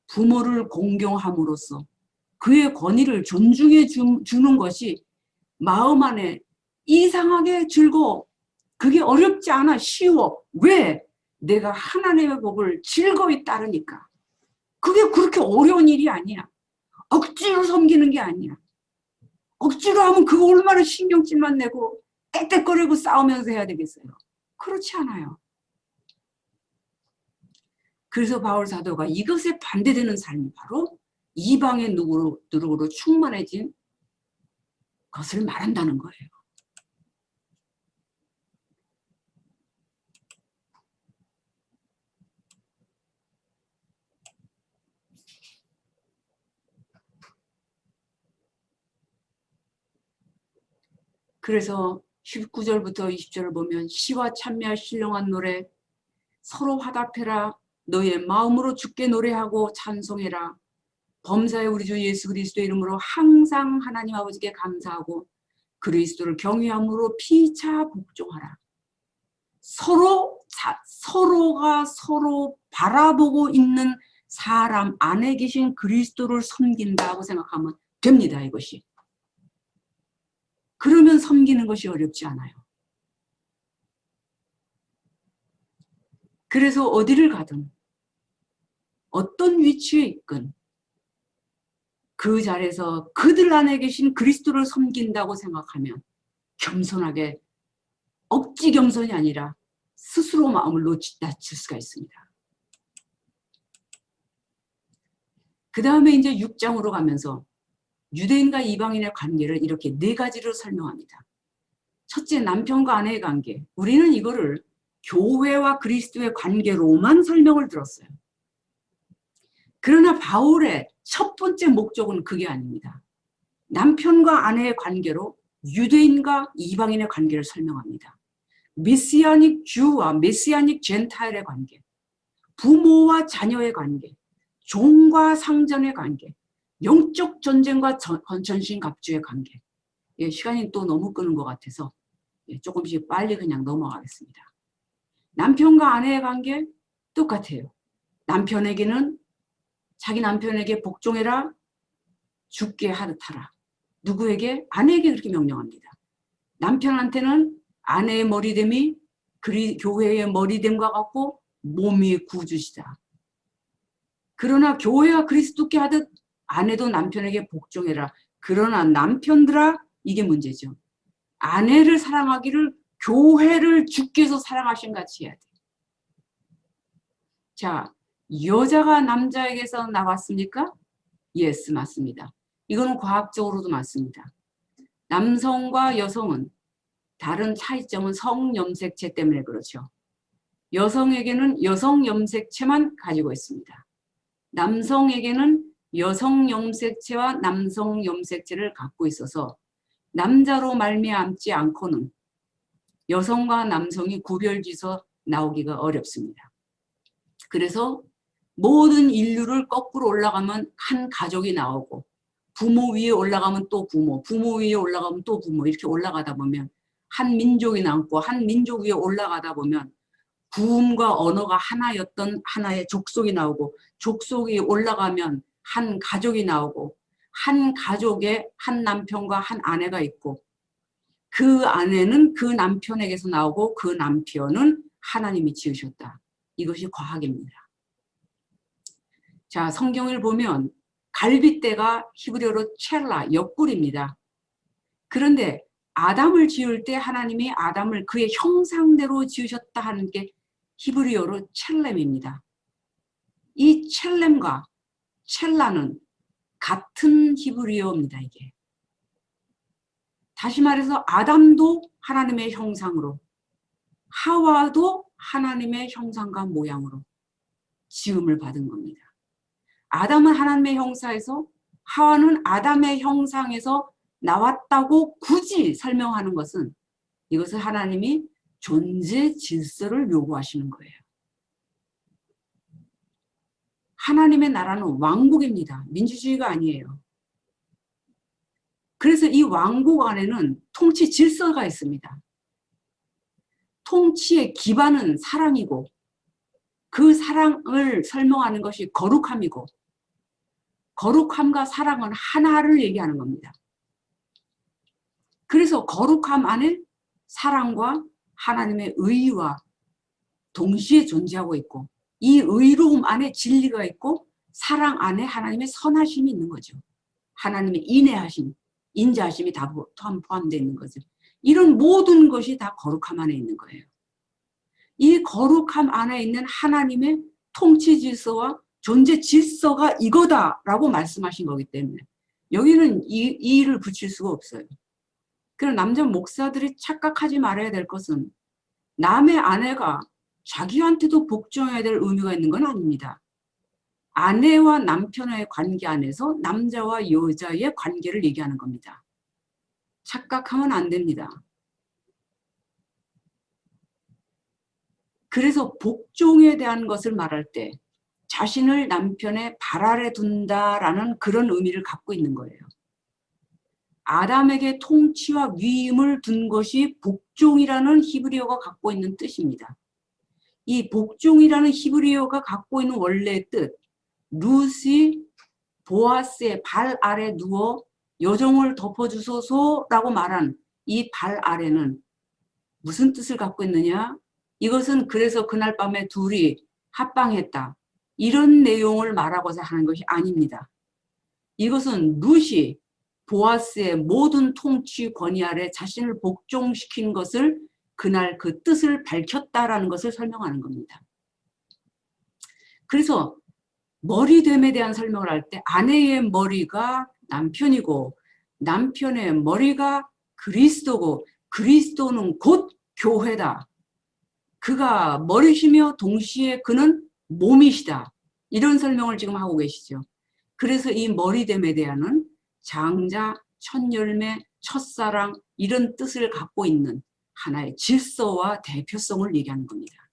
부모를 공경함으로써 그의 권위를 존중해 주는 것이 마음 안에 이상하게 즐거워. 그게 어렵지 않아. 쉬워. 왜? 내가 하나님의 법을 즐거이 따르니까. 그게 그렇게 어려운 일이 아니야. 억지로 섬기는 게 아니야. 억지로 하면 그거 얼마나 신경질만 내고 땡땡거리고 싸우면서 해야 되겠어요. 그렇지 않아요. 그래서 바울 사도가 이것에 반대되는 삶이 바로 이방의 누룩으로 충만해진 것을 말한다는 거예요. 그래서 19절부터 20절을 보면 시와 찬미와 신령한 노래 서로 화답해라. 너의 마음으로 주께 노래하고 찬송해라. 범사의 우리 주 예수 그리스도의 이름으로 항상 하나님 아버지께 감사하고 그리스도를 경외함으로 피차 복종하라. 서로가 서로 바라보고 있는 사람 안에 계신 그리스도를 섬긴다고 생각하면 됩니다. 이것이. 그러면 섬기는 것이 어렵지 않아요. 그래서 어디를 가든 어떤 위치에 있건 그 자리에서 그들 안에 계신 그리스도를 섬긴다고 생각하면 겸손하게 억지 겸손이 아니라 스스로 마음을 낮출 수가 있습니다. 그 다음에 이제 6장으로 가면서 유대인과 이방인의 관계를 이렇게 4가지로 설명합니다. 첫째, 남편과 아내의 관계. 우리는 이거를 교회와 그리스도의 관계로만 설명을 들었어요. 그러나 바울의 첫 번째 목적은 그게 아닙니다. 남편과 아내의 관계로 유대인과 이방인의 관계를 설명합니다. 메시아닉 주와 메시아닉 젠타일의 관계, 부모와 자녀의 관계, 종과 상전의 관계, 영적 전쟁과 전신갑주의 관계. 예, 시간이 또 너무 끄는 것 같아서 조금씩 빨리 그냥 넘어가겠습니다. 남편과 아내의 관계 똑같아요. 남편에게는 자기 남편에게 복종해라, 죽게 하듯하라. 누구에게? 아내에게 그렇게 명령합니다. 남편한테는 아내의 머리됨이 교회의 머리됨과 같고 몸이 구주시다. 그러나 교회가 그리스도께 하듯 아내도 남편에게 복종해라. 그러나 남편들아, 이게 문제죠. 아내를 사랑하기를 교회를 주께서 사랑하신 같이 해야 돼. 자, 여자가 남자에게서 나왔습니까? 예스, 맞습니다. 이거는 과학적으로도 맞습니다. 남성과 여성은 다른 차이점은 성염색체 때문에 그렇죠. 여성에게는 여성염색체만 가지고 있습니다. 남성에게는 여성염색체와 남성염색체를 갖고 있어서 남자로 말미암지 않고는 여성과 남성이 구별지서 나오기가 어렵습니다. 그래서 모든 인류를 거꾸로 올라가면 한 가족이 나오고 부모 위에 올라가면 또 부모, 부모 위에 올라가면 또 부모 이렇게 올라가다 보면 한 민족이 남고 한 민족 위에 올라가다 보면 구음과 언어가 하나였던 하나의 족속이 나오고 족속이 올라가면 한 가족이 나오고 한 가족에 한 남편과 한 아내가 있고 그 아내는 그 남편에게서 나오고 그 남편은 하나님이 지으셨다. 이것이 과학입니다. 자, 성경을 보면 갈빗대가 히브리어로 첼라, 옆구리입니다. 그런데 아담을 지을 때 하나님이 아담을 그의 형상대로 지으셨다 하는 게 히브리어로 첼렘입니다. 이 첼렘과 첼라는 같은 히브리어입니다. 이게. 다시 말해서 아담도 하나님의 형상으로 하와도 하나님의 형상과 모양으로 지음을 받은 겁니다. 아담은 하나님의 형상에서 하와는 아담의 형상에서 나왔다고 굳이 설명하는 것은 이것을 하나님이 존재 질서를 요구하시는 거예요. 하나님의 나라는 왕국입니다. 민주주의가 아니에요. 그래서 이 왕국 안에는 통치 질서가 있습니다. 통치의 기반은 사랑이고 그 사랑을 설명하는 것이 거룩함이고 거룩함과 사랑은 하나를 얘기하는 겁니다. 그래서 거룩함 안에 사랑과 하나님의 의와 동시에 존재하고 있고 이 의로움 안에 진리가 있고 사랑 안에 하나님의 선하심이 있는 거죠. 하나님의 인내하심, 인자하심이 다 포함되어 있는 거죠. 이런 모든 것이 다 거룩함 안에 있는 거예요. 이 거룩함 안에 있는 하나님의 통치 질서와 존재 질서가 이거다라고 말씀하신 거기 때문에 여기는 이 일을 붙일 수가 없어요. 그럼 남자 목사들이 착각하지 말아야 될 것은 남의 아내가 자기한테도 복종해야 될 의무가 있는 건 아닙니다. 아내와 남편의 관계 안에서 남자와 여자의 관계를 얘기하는 겁니다. 착각하면 안 됩니다. 그래서 복종에 대한 것을 말할 때 자신을 남편의 발 아래 둔다라는 그런 의미를 갖고 있는 거예요. 아담에게 통치와 위임을 둔 것이 복종이라는 히브리어가 갖고 있는 뜻입니다. 이 복종이라는 히브리어가 갖고 있는 원래의 뜻, 룻이 보아스의 발 아래 누워 여종을 덮어주소서라고 말한 이 발 아래는 무슨 뜻을 갖고 있느냐? 이것은 그래서 그날 밤에 둘이 합방했다. 이런 내용을 말하고자 하는 것이 아닙니다. 이것은 룻이 보아스의 모든 통치 권위 아래 자신을 복종시킨 것을 그날 그 뜻을 밝혔다라는 것을 설명하는 겁니다. 그래서 머리됨에 대한 설명을 할 때 아내의 머리가 남편이고 남편의 머리가 그리스도고 그리스도는 곧 교회다. 그가 머리시며 동시에 그는 몸이시다. 이런 설명을 지금 하고 계시죠. 그래서 이 머리됨에 대한은 장자, 첫열매, 첫사랑 이런 뜻을 갖고 있는 하나의 질서와 대표성을 얘기하는 겁니다.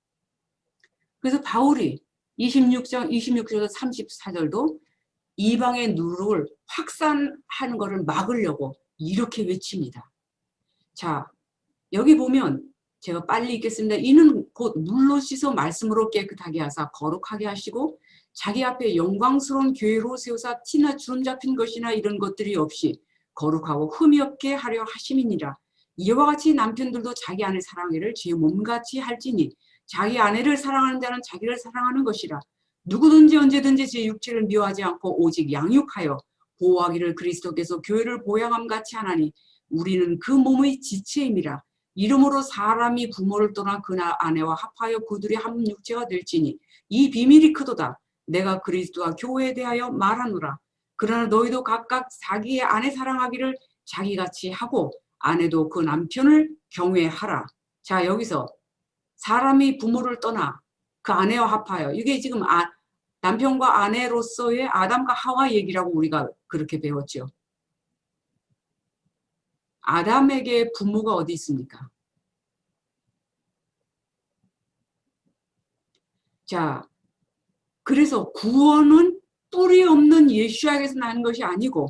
그래서 바울이 26절 34절도 이방의 누룩을 확산하는 것을 막으려고 이렇게 외칩니다. 자, 여기 보면 제가 빨리 읽겠습니다. 이는 곧 물로 씻어 말씀으로 깨끗하게 하사 거룩하게 하시고 자기 앞에 영광스러운 교회로 세우사 티나 주름 잡힌 것이나 이런 것들이 없이 거룩하고 흠이 없게 하려 하심이니라. 이와 같이 남편들도 자기 아내 사랑하기를 제 몸같이 할지니 자기 아내를 사랑하는 자는 자기를 사랑하는 것이라. 누구든지 언제든지 제 육체를 미워하지 않고 오직 양육하여 보호하기를 그리스도께서 교회를 보양함 같이 하나니 우리는 그 몸의 지체임이라. 이러므로 사람이 부모를 떠나 그나 아내와 합하여 그들이 한 육체가 될지니 이 비밀이 크도다. 내가 그리스도와 교회에 대하여 말하노라. 그러나 너희도 각각 자기의 아내 사랑하기를 자기같이 하고 아내도 그 남편을 경외하라. 자, 여기서 사람이 부모를 떠나 그 아내와 합하여 이게 지금 남편과 아내로서의 아담과 하와 얘기라고 우리가 그렇게 배웠죠. 아담에게 부모가 어디 있습니까? 자, 그래서 구원은 뿌리 없는 예수에게서 나는 것이 아니고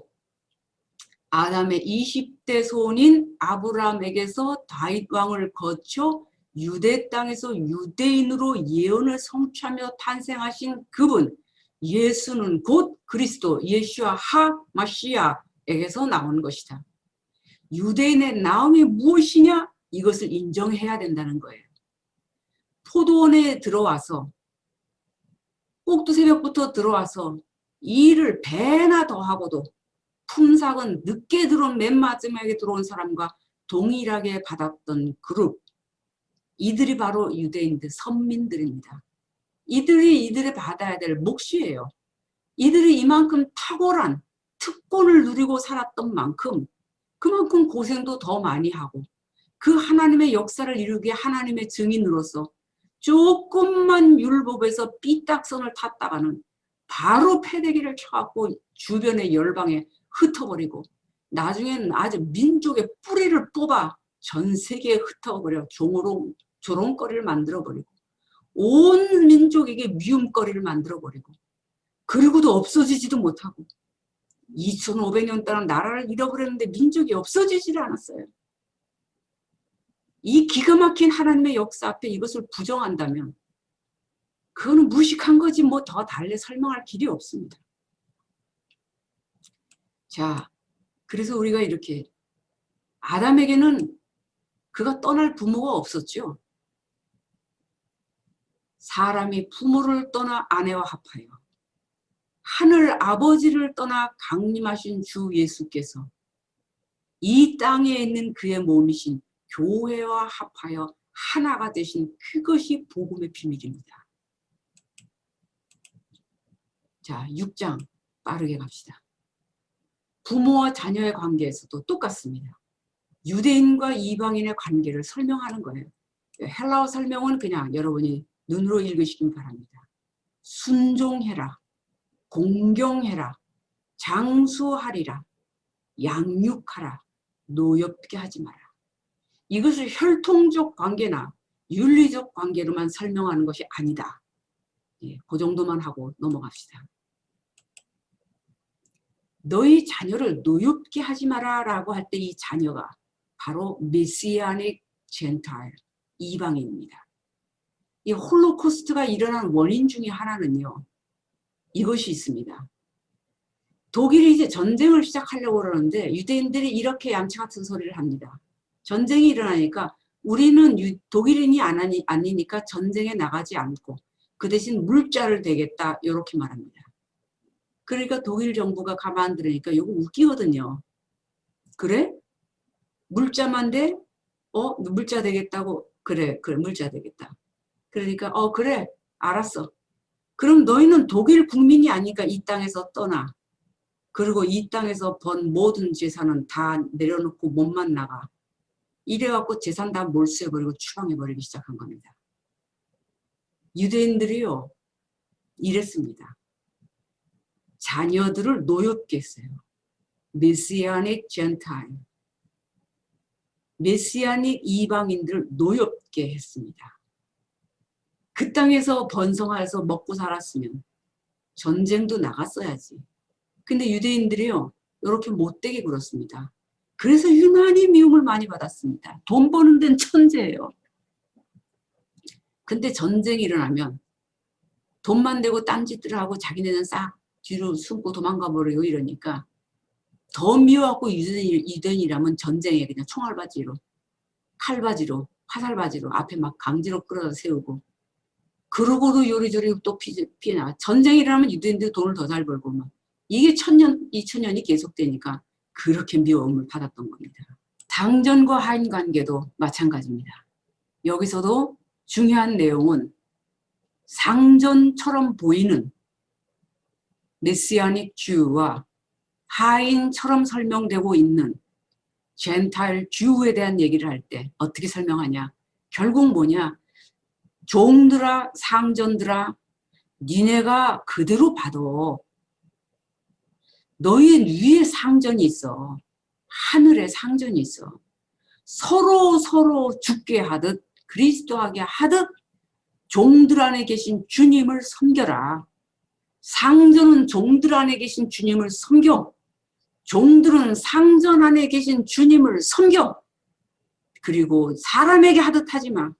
아담의 20대 손인 아브라함에게서 다윗 왕을 거쳐 유대 땅에서 유대인으로 예언을 성취하며 탄생하신 그분 예수는 곧 그리스도 예수와 하 마시아에게서 나온 것이다. 유대인의 나음이 무엇이냐? 이것을 인정해야 된다는 거예요. 포도원에 들어와서 꼭두 새벽부터 들어와서 일을 배나 더 하고도 품삯은 늦게 들어온 맨 마지막에 들어온 사람과 동일하게 받았던 그룹, 이들이 바로 유대인들, 선민들입니다. 이들이 받아야 될 몫이에요. 이들이 이만큼 탁월한 특권을 누리고 살았던 만큼 그만큼 고생도 더 많이 하고 그 하나님의 역사를 이루기에 하나님의 증인으로서 조금만 율법에서 삐딱선을 탔다가는 바로 패대기를 쳐갖고 주변의 열방에 흩어버리고 나중에는 아주 민족의 뿌리를 뽑아 전 세계에 흩어버려 조롱거리를 만들어버리고 온 민족에게 미움거리를 만들어버리고 그리고도 없어지지도 못하고 2500년 동안 나라를 잃어버렸는데 민족이 없어지질 않았어요. 이 기가 막힌 하나님의 역사 앞에 이것을 부정한다면 그거는 무식한 거지 뭐 더 달리 설명할 길이 없습니다. 자, 그래서 우리가 이렇게 아담에게는 그가 떠날 부모가 없었죠. 사람이 부모를 떠나 아내와 합하여 하늘 아버지를 떠나 강림하신 주 예수께서 이 땅에 있는 그의 몸이신 교회와 합하여 하나가 되신 그것이 복음의 비밀입니다. 자, 6장 빠르게 갑시다. 부모와 자녀의 관계에서도 똑같습니다. 유대인과 이방인의 관계를 설명하는 거예요. 헬라어 설명은 그냥 여러분이 눈으로 읽으시기 바랍니다. 순종해라, 공경해라, 장수하리라, 양육하라, 노엽게 하지 마라. 이것을 혈통적 관계나 윤리적 관계로만 설명하는 것이 아니다. 예, 그 정도만 하고 넘어갑시다. 너희 자녀를 노엽게 하지 마라 라고 할 때 이 자녀가 바로 메시아닉 젠타일, 이방인입니다. 이 홀로코스트가 일어난 원인 중에 하나는요. 이것이 있습니다. 독일이 이제 전쟁을 시작하려고 그러는데 유대인들이 이렇게 얌체 같은 소리를 합니다. 전쟁이 일어나니까 우리는 독일인이 아니니까 전쟁에 나가지 않고 그 대신 물자를 대겠다 이렇게 말합니다. 그러니까 독일 정부가 가만 들으니까 이거 웃기거든요. 그래? 물자만 돼? 물자 되겠다고? 그래 물자 되겠다. 그러니까 그래 알았어. 그럼 너희는 독일 국민이 아니니까 이 땅에서 떠나. 그리고 이 땅에서 번 모든 재산은 다 내려놓고 몸만 나가. 이래갖고 재산 다 몰수해버리고 추방해버리기 시작한 겁니다. 유대인들이요 이랬습니다. 자녀들을 노엽게 했어요. 메시아닉 젠타일, 메시아닉 이방인들을 노엽게 했습니다. 그 땅에서 번성해서 먹고 살았으면 전쟁도 나갔어야지. 근데 유대인들이요 이렇게 못되게 굴었습니다. 그래서 유난히 미움을 많이 받았습니다. 돈 버는 데는 천재예요. 근데 전쟁이 일어나면 돈만 대고 딴짓들 하고 자기네는 싹 뒤로 숨고 도망가 버리고 이러니까 더 미워갖고 유대인이라면 전쟁에 그냥 총알바지로 칼바지로 화살바지로 앞에 막 강제로 끌어다 세우고 그러고도 요리조리 또 피해나. 전쟁이 일어나면 유대인들이 돈을 더 잘 벌고 막 이게 1000년, 2000년이 계속되니까 그렇게 미움을 받았던 겁니다. 당전과 하인 관계도 마찬가지입니다. 여기서도 중요한 내용은 상전처럼 보이는 메시아닉 주와 하인처럼 설명되고 있는 젠타일 주에 대한 얘기를 할 때 어떻게 설명하냐. 결국 뭐냐. 종들아 상전들아 니네가 그대로 봐도 너희 위에 상전이 있어. 하늘에 상전이 있어. 서로 죽게 하듯 그리스도하게 하듯 종들 안에 계신 주님을 섬겨라. 상전은 종들 안에 계신 주님을 섬겨. 종들은 상전 안에 계신 주님을 섬겨. 그리고 사람에게 하듯 하지 마.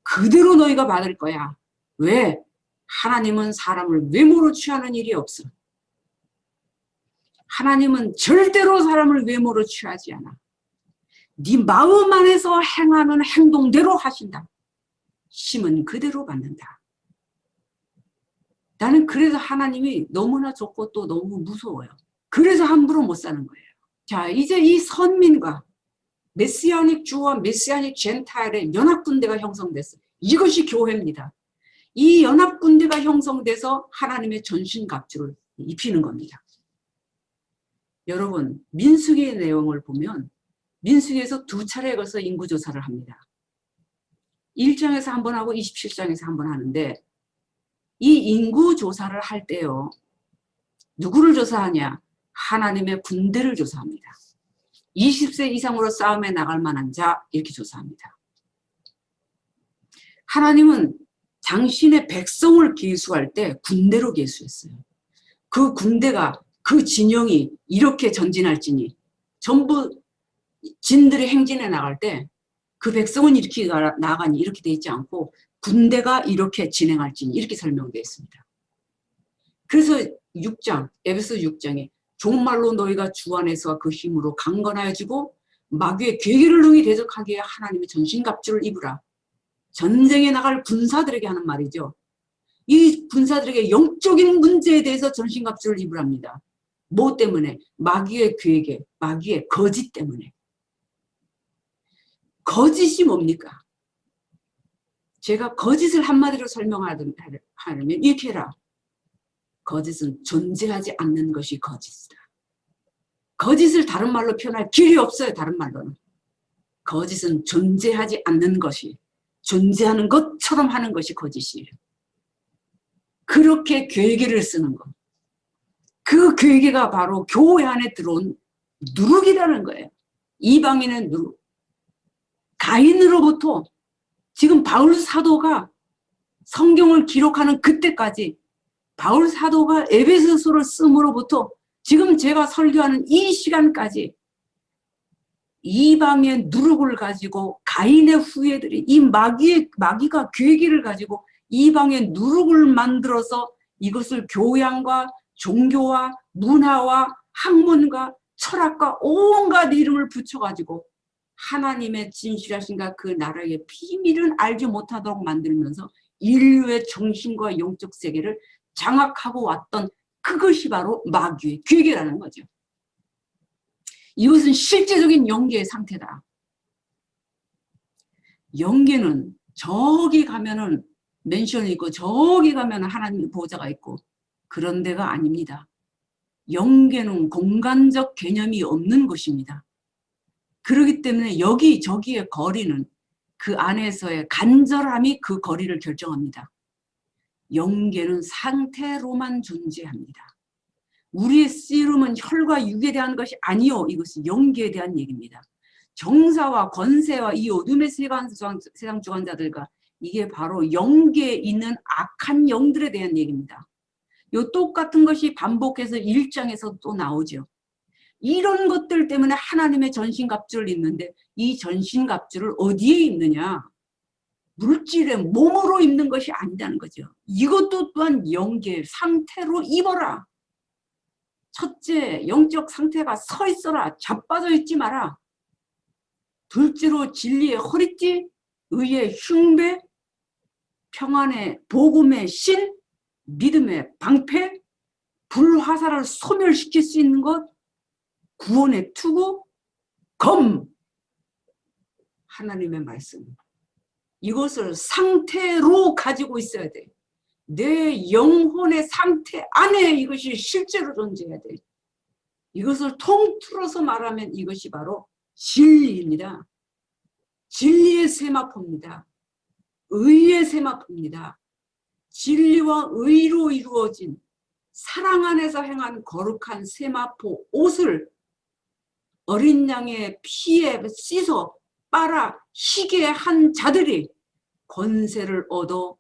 그대로 너희가 받을 거야. 왜? 하나님은 사람을 외모로 취하는 일이 없어. 하나님은 절대로 사람을 외모로 취하지 않아. 네 마음 안에서 행하는 행동대로 하신다. 심은 그대로 받는다. 나는 그래서 하나님이 너무나 좋고 또 너무 무서워요. 그래서 함부로 못 사는 거예요. 자, 이제 이 선민과 메시아닉 주와 메시아닉 젠타일의 연합군대가 형성됐어요. 이것이 교회입니다. 이 연합군대가 형성돼서 하나님의 전신갑주를 입히는 겁니다. 여러분, 민수기의 내용을 보면 민수기에서 2차례에 걸쳐 인구조사를 합니다. 1장에서 한 번 하고 27장에서 한 번 하는데 이 인구조사를 할 때요. 누구를 조사하냐? 하나님의 군대를 조사합니다. 20세 이상으로 싸움에 나갈 만한 자 이렇게 조사합니다. 하나님은 당신의 백성을 계수할 때 군대로 계수했어요. 그 군대가 그 진영이 이렇게 전진할지니 전부 진들이 행진해 나갈 때 그 백성은 이렇게 나가니 이렇게 돼 있지 않고 군대가 이렇게 진행할지니 이렇게 설명되어 있습니다. 그래서 6장 에베소 6장에 종말로 너희가 주 안에서 그 힘으로 강건하여지고 마귀의 괴계를 능히 대적하기 위해 하나님의 전신갑주를 입으라. 전쟁에 나갈 군사들에게 하는 말이죠. 이 군사들에게 영적인 문제에 대해서 전신갑주를 입으랍니다. 뭐 때문에? 마귀의 괴계, 마귀의 거짓 때문에. 거짓이 뭡니까? 제가 거짓을 한마디로 설명하면 이렇게 해라. 거짓은 존재하지 않는 것이 거짓이다. 거짓을 다른 말로 표현할 길이 없어요. 다른 말로는. 거짓은 존재하지 않는 것이 존재하는 것처럼 하는 것이 거짓이에요. 그렇게 괴계를 쓰는 것. 그 괴계가 바로 교회 안에 들어온 누룩이라는 거예요. 이방인의 누룩. 가인으로부터 지금 바울 사도가 성경을 기록하는 그때까지 바울 사도가 에베소서를 씀으로부터 지금 제가 설교하는 이 시간까지 이방의 누룩을 가지고 가인의 후예들이 이 마귀가 괴기를 가지고 이방의 누룩을 만들어서 이것을 교양과 종교와 문화와 학문과 철학과 온갖 이름을 붙여가지고 하나님의 진실하신가 그 나라의 비밀은 알지 못하도록 만들면서 인류의 정신과 영적 세계를 장악하고 왔던 그것이 바로 마귀의 괴계라는 거죠. 이것은 실제적인 영계의 상태다. 영계는 저기 가면은 맨션이 있고 저기 가면은 하나님의 보좌가 있고 그런 데가 아닙니다. 영계는 공간적 개념이 없는 것입니다. 그렇기 때문에 여기저기의 거리는 그 안에서의 간절함이 그 거리를 결정합니다. 영계는 상태로만 존재합니다. 우리의 씨름은 혈과 육에 대한 것이 아니요. 이것이 영계에 대한 얘기입니다. 정사와 권세와 이 어둠의 세상 주관자들과 이게 바로 영계에 있는 악한 영들에 대한 얘기입니다. 요 똑같은 것이 반복해서 1장에서 또 나오죠. 이런 것들 때문에 하나님의 전신갑주를 입는데 이 전신갑주를 어디에 입느냐? 물질의 몸으로 입는 것이 아니라는 거죠. 이것도 또한 영계의 상태로 입어라. 첫째, 영적 상태가 서 있어라. 자빠져 있지 마라. 둘째로 진리의 허리띠, 의의 흉배, 평안의 복음의 신, 믿음의 방패, 불화살을 소멸시킬 수 있는 것, 구원의 투구, 검, 하나님의 말씀. 이것을 상태로 가지고 있어야 돼. 내 영혼의 상태 안에 이것이 실제로 존재해야 돼. 이것을 통틀어서 말하면 이것이 바로 진리입니다. 진리의 세마포입니다. 의의 세마포입니다. 진리와 의로 이루어진 사랑 안에서 행한 거룩한 세마포 옷을 어린 양의 피에 씻어 빨아 희게 한 자들이 권세를 얻어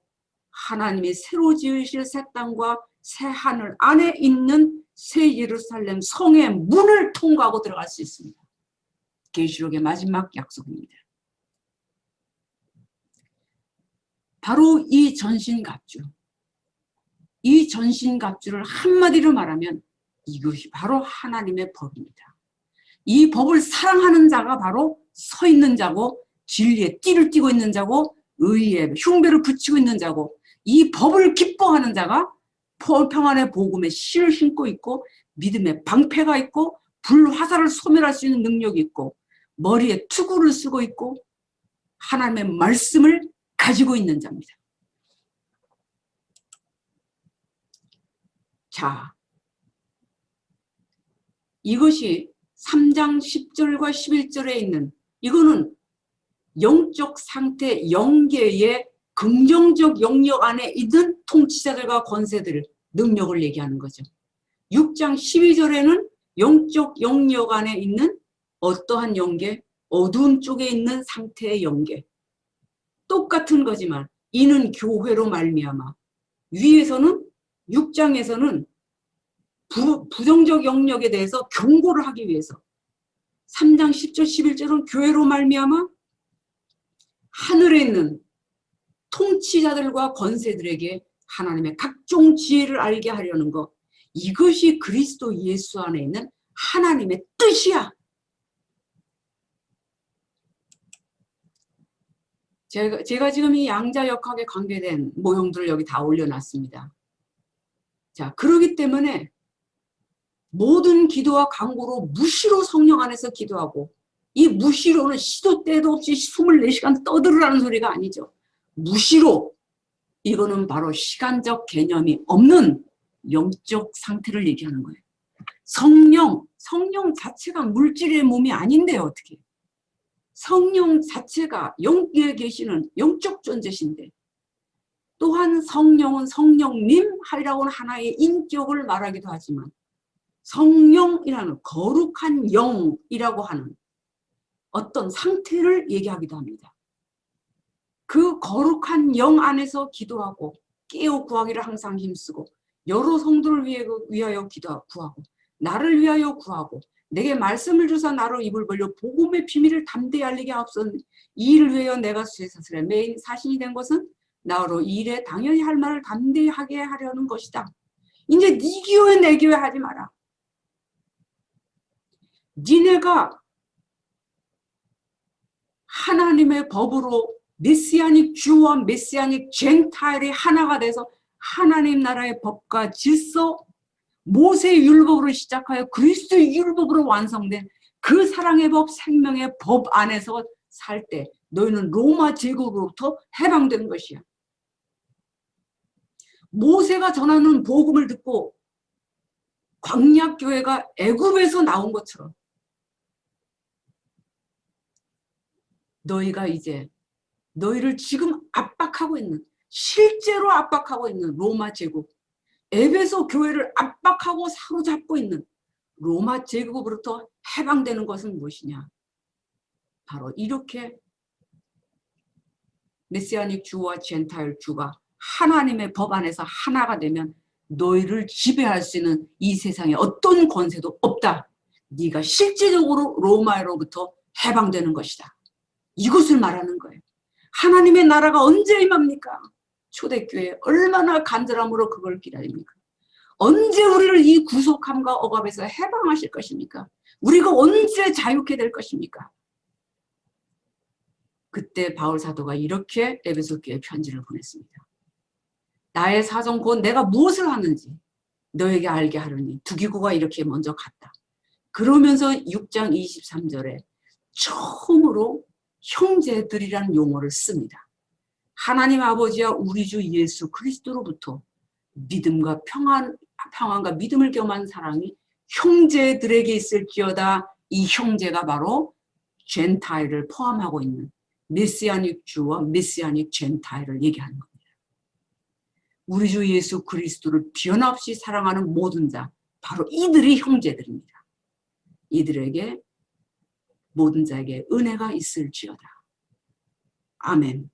하나님이 새로 지으실 새 땅과 새 하늘 안에 있는 새 예루살렘 성의 문을 통과하고 들어갈 수 있습니다. 계시록의 마지막 약속입니다. 바로 이 전신갑주. 이 전신갑주를 한마디로 말하면 이것이 바로 하나님의 법입니다. 이 법을 사랑하는 자가 바로 서 있는 자고 진리의 띠를 띠고 있는 자고 의의 흉배를 붙이고 있는 자고 이 법을 기뻐하는 자가 평안의 복음의 실을 신고 있고 믿음의 방패가 있고 불화살을 소멸할 수 있는 능력이 있고 머리에 투구를 쓰고 있고 하나님의 말씀을 가지고 있는 자입니다. 자, 이것이 3장 10절과 11절에 있는 이거는 영적 상태, 영계의 긍정적 영역 안에 있는 통치자들과 권세들, 능력을 얘기하는 거죠. 6장 12절에는 영적 영역 안에 있는 어떠한 영계, 어두운 쪽에 있는 상태의 영계. 똑같은 거지만 이는 교회로 말미암아 위에서는 6장에서는 부정적 영역에 대해서 경고를 하기 위해서 3장 10절 11절은 교회로 말미암아 하늘에 있는 통치자들과 권세들에게 하나님의 각종 지혜를 알게 하려는 것, 이것이 그리스도 예수 안에 있는 하나님의 뜻이야. 제가 지금 이 양자역학에 관계된 모형들을 여기 다 올려놨습니다. 자, 그러기 때문에 모든 기도와 간구로 무시로 성령 안에서 기도하고, 이 무시로는 시도 때도 없이 24시간 떠들으라는 소리가 아니죠. 무시로, 이거는 바로 시간적 개념이 없는 영적 상태를 얘기하는 거예요. 성령 자체가 물질의 몸이 아닌데요, 어떻게? 성령 자체가 영계에 계시는 영적 존재신데, 또한 성령은 성령님 하리라고는 하나의 인격을 말하기도 하지만, 성령이라는 거룩한 영이라고 하는 어떤 상태를 얘기하기도 합니다. 그 거룩한 영 안에서 기도하고 깨어 구하기를 항상 힘쓰고, 여러 성도를 위하여 구하고, 나를 위하여 구하고, 내게 말씀을 주사 나로 입을 벌려 복음의 비밀을 담대히 알리게 하옵소서. 이 일을 위하여 내가 쇠사슬에 매인 사신이 된 것은 나로 이 일에 당연히 할 말을 담대히 하게 하려는 것이다. 이제 네 기호에 내 기호에 하지 마라. 니네가 하나님의 법으로 메시아닉 주와 메시아닉 젠타일이 하나가 돼서 하나님 나라의 법과 질서, 모세의 율법으로 시작하여 그리스도의 율법으로 완성된 그 사랑의 법, 생명의 법 안에서 살 때 너희는 로마 제국으로부터 해방된 것이야. 모세가 전하는 복음을 듣고 광야교회가 애굽에서 나온 것처럼 너희가 이제 너희를 지금 압박하고 있는, 실제로 압박하고 있는 로마 제국, 에베소 교회를 압박하고 사로잡고 있는 로마 제국으로부터 해방되는 것은 무엇이냐? 바로 이렇게 메시아닉 주와 젠타일 주가 하나님의 법 안에서 하나가 되면 너희를 지배할 수 있는 이 세상에 어떤 권세도 없다. 네가 실제적으로 로마로부터 해방되는 것이다. 이것을 말하는 거예요. 하나님의 나라가 언제 임합니까? 초대교회 얼마나 간절함으로 그걸 기다립니까? 언제 우리를 이 구속함과 억압에서 해방하실 것입니까? 우리가 언제 자유케 될 것입니까? 그때 바울 사도가 이렇게 에베소 교회에 편지를 보냈습니다. 나의 사정 곧 내가 무엇을 하는지 너에게 알게 하려니 두기고가 이렇게 먼저 갔다. 그러면서 6장 23절에 처음으로 형제들이라는 용어를 씁니다. 하나님 아버지와 우리 주 예수 그리스도로부터 믿음과 평안과 믿음을 겸한 사랑이 형제들에게 있을지어다. 이 형제가 바로 젠타일을 포함하고 있는 메시아닉 주와 메시아닉 젠타일을 얘기하는 겁니다. 우리 주 예수 그리스도를 변함없이 사랑하는 모든 자, 바로 이들이 형제들입니다. 이들에게 모든 자에게 은혜가 있을지어다. 아멘.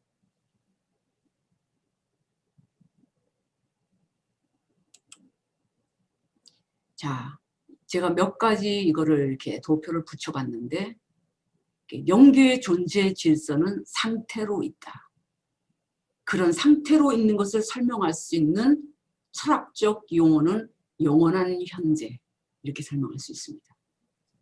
자, 제가 몇 가지 이거를 이렇게 도표를 붙여봤는데, 영계의 존재 질서는 상태로 있다. 그런 상태로 있는 것을 설명할 수 있는 철학적 용어는 영원한 현재, 이렇게 설명할 수 있습니다.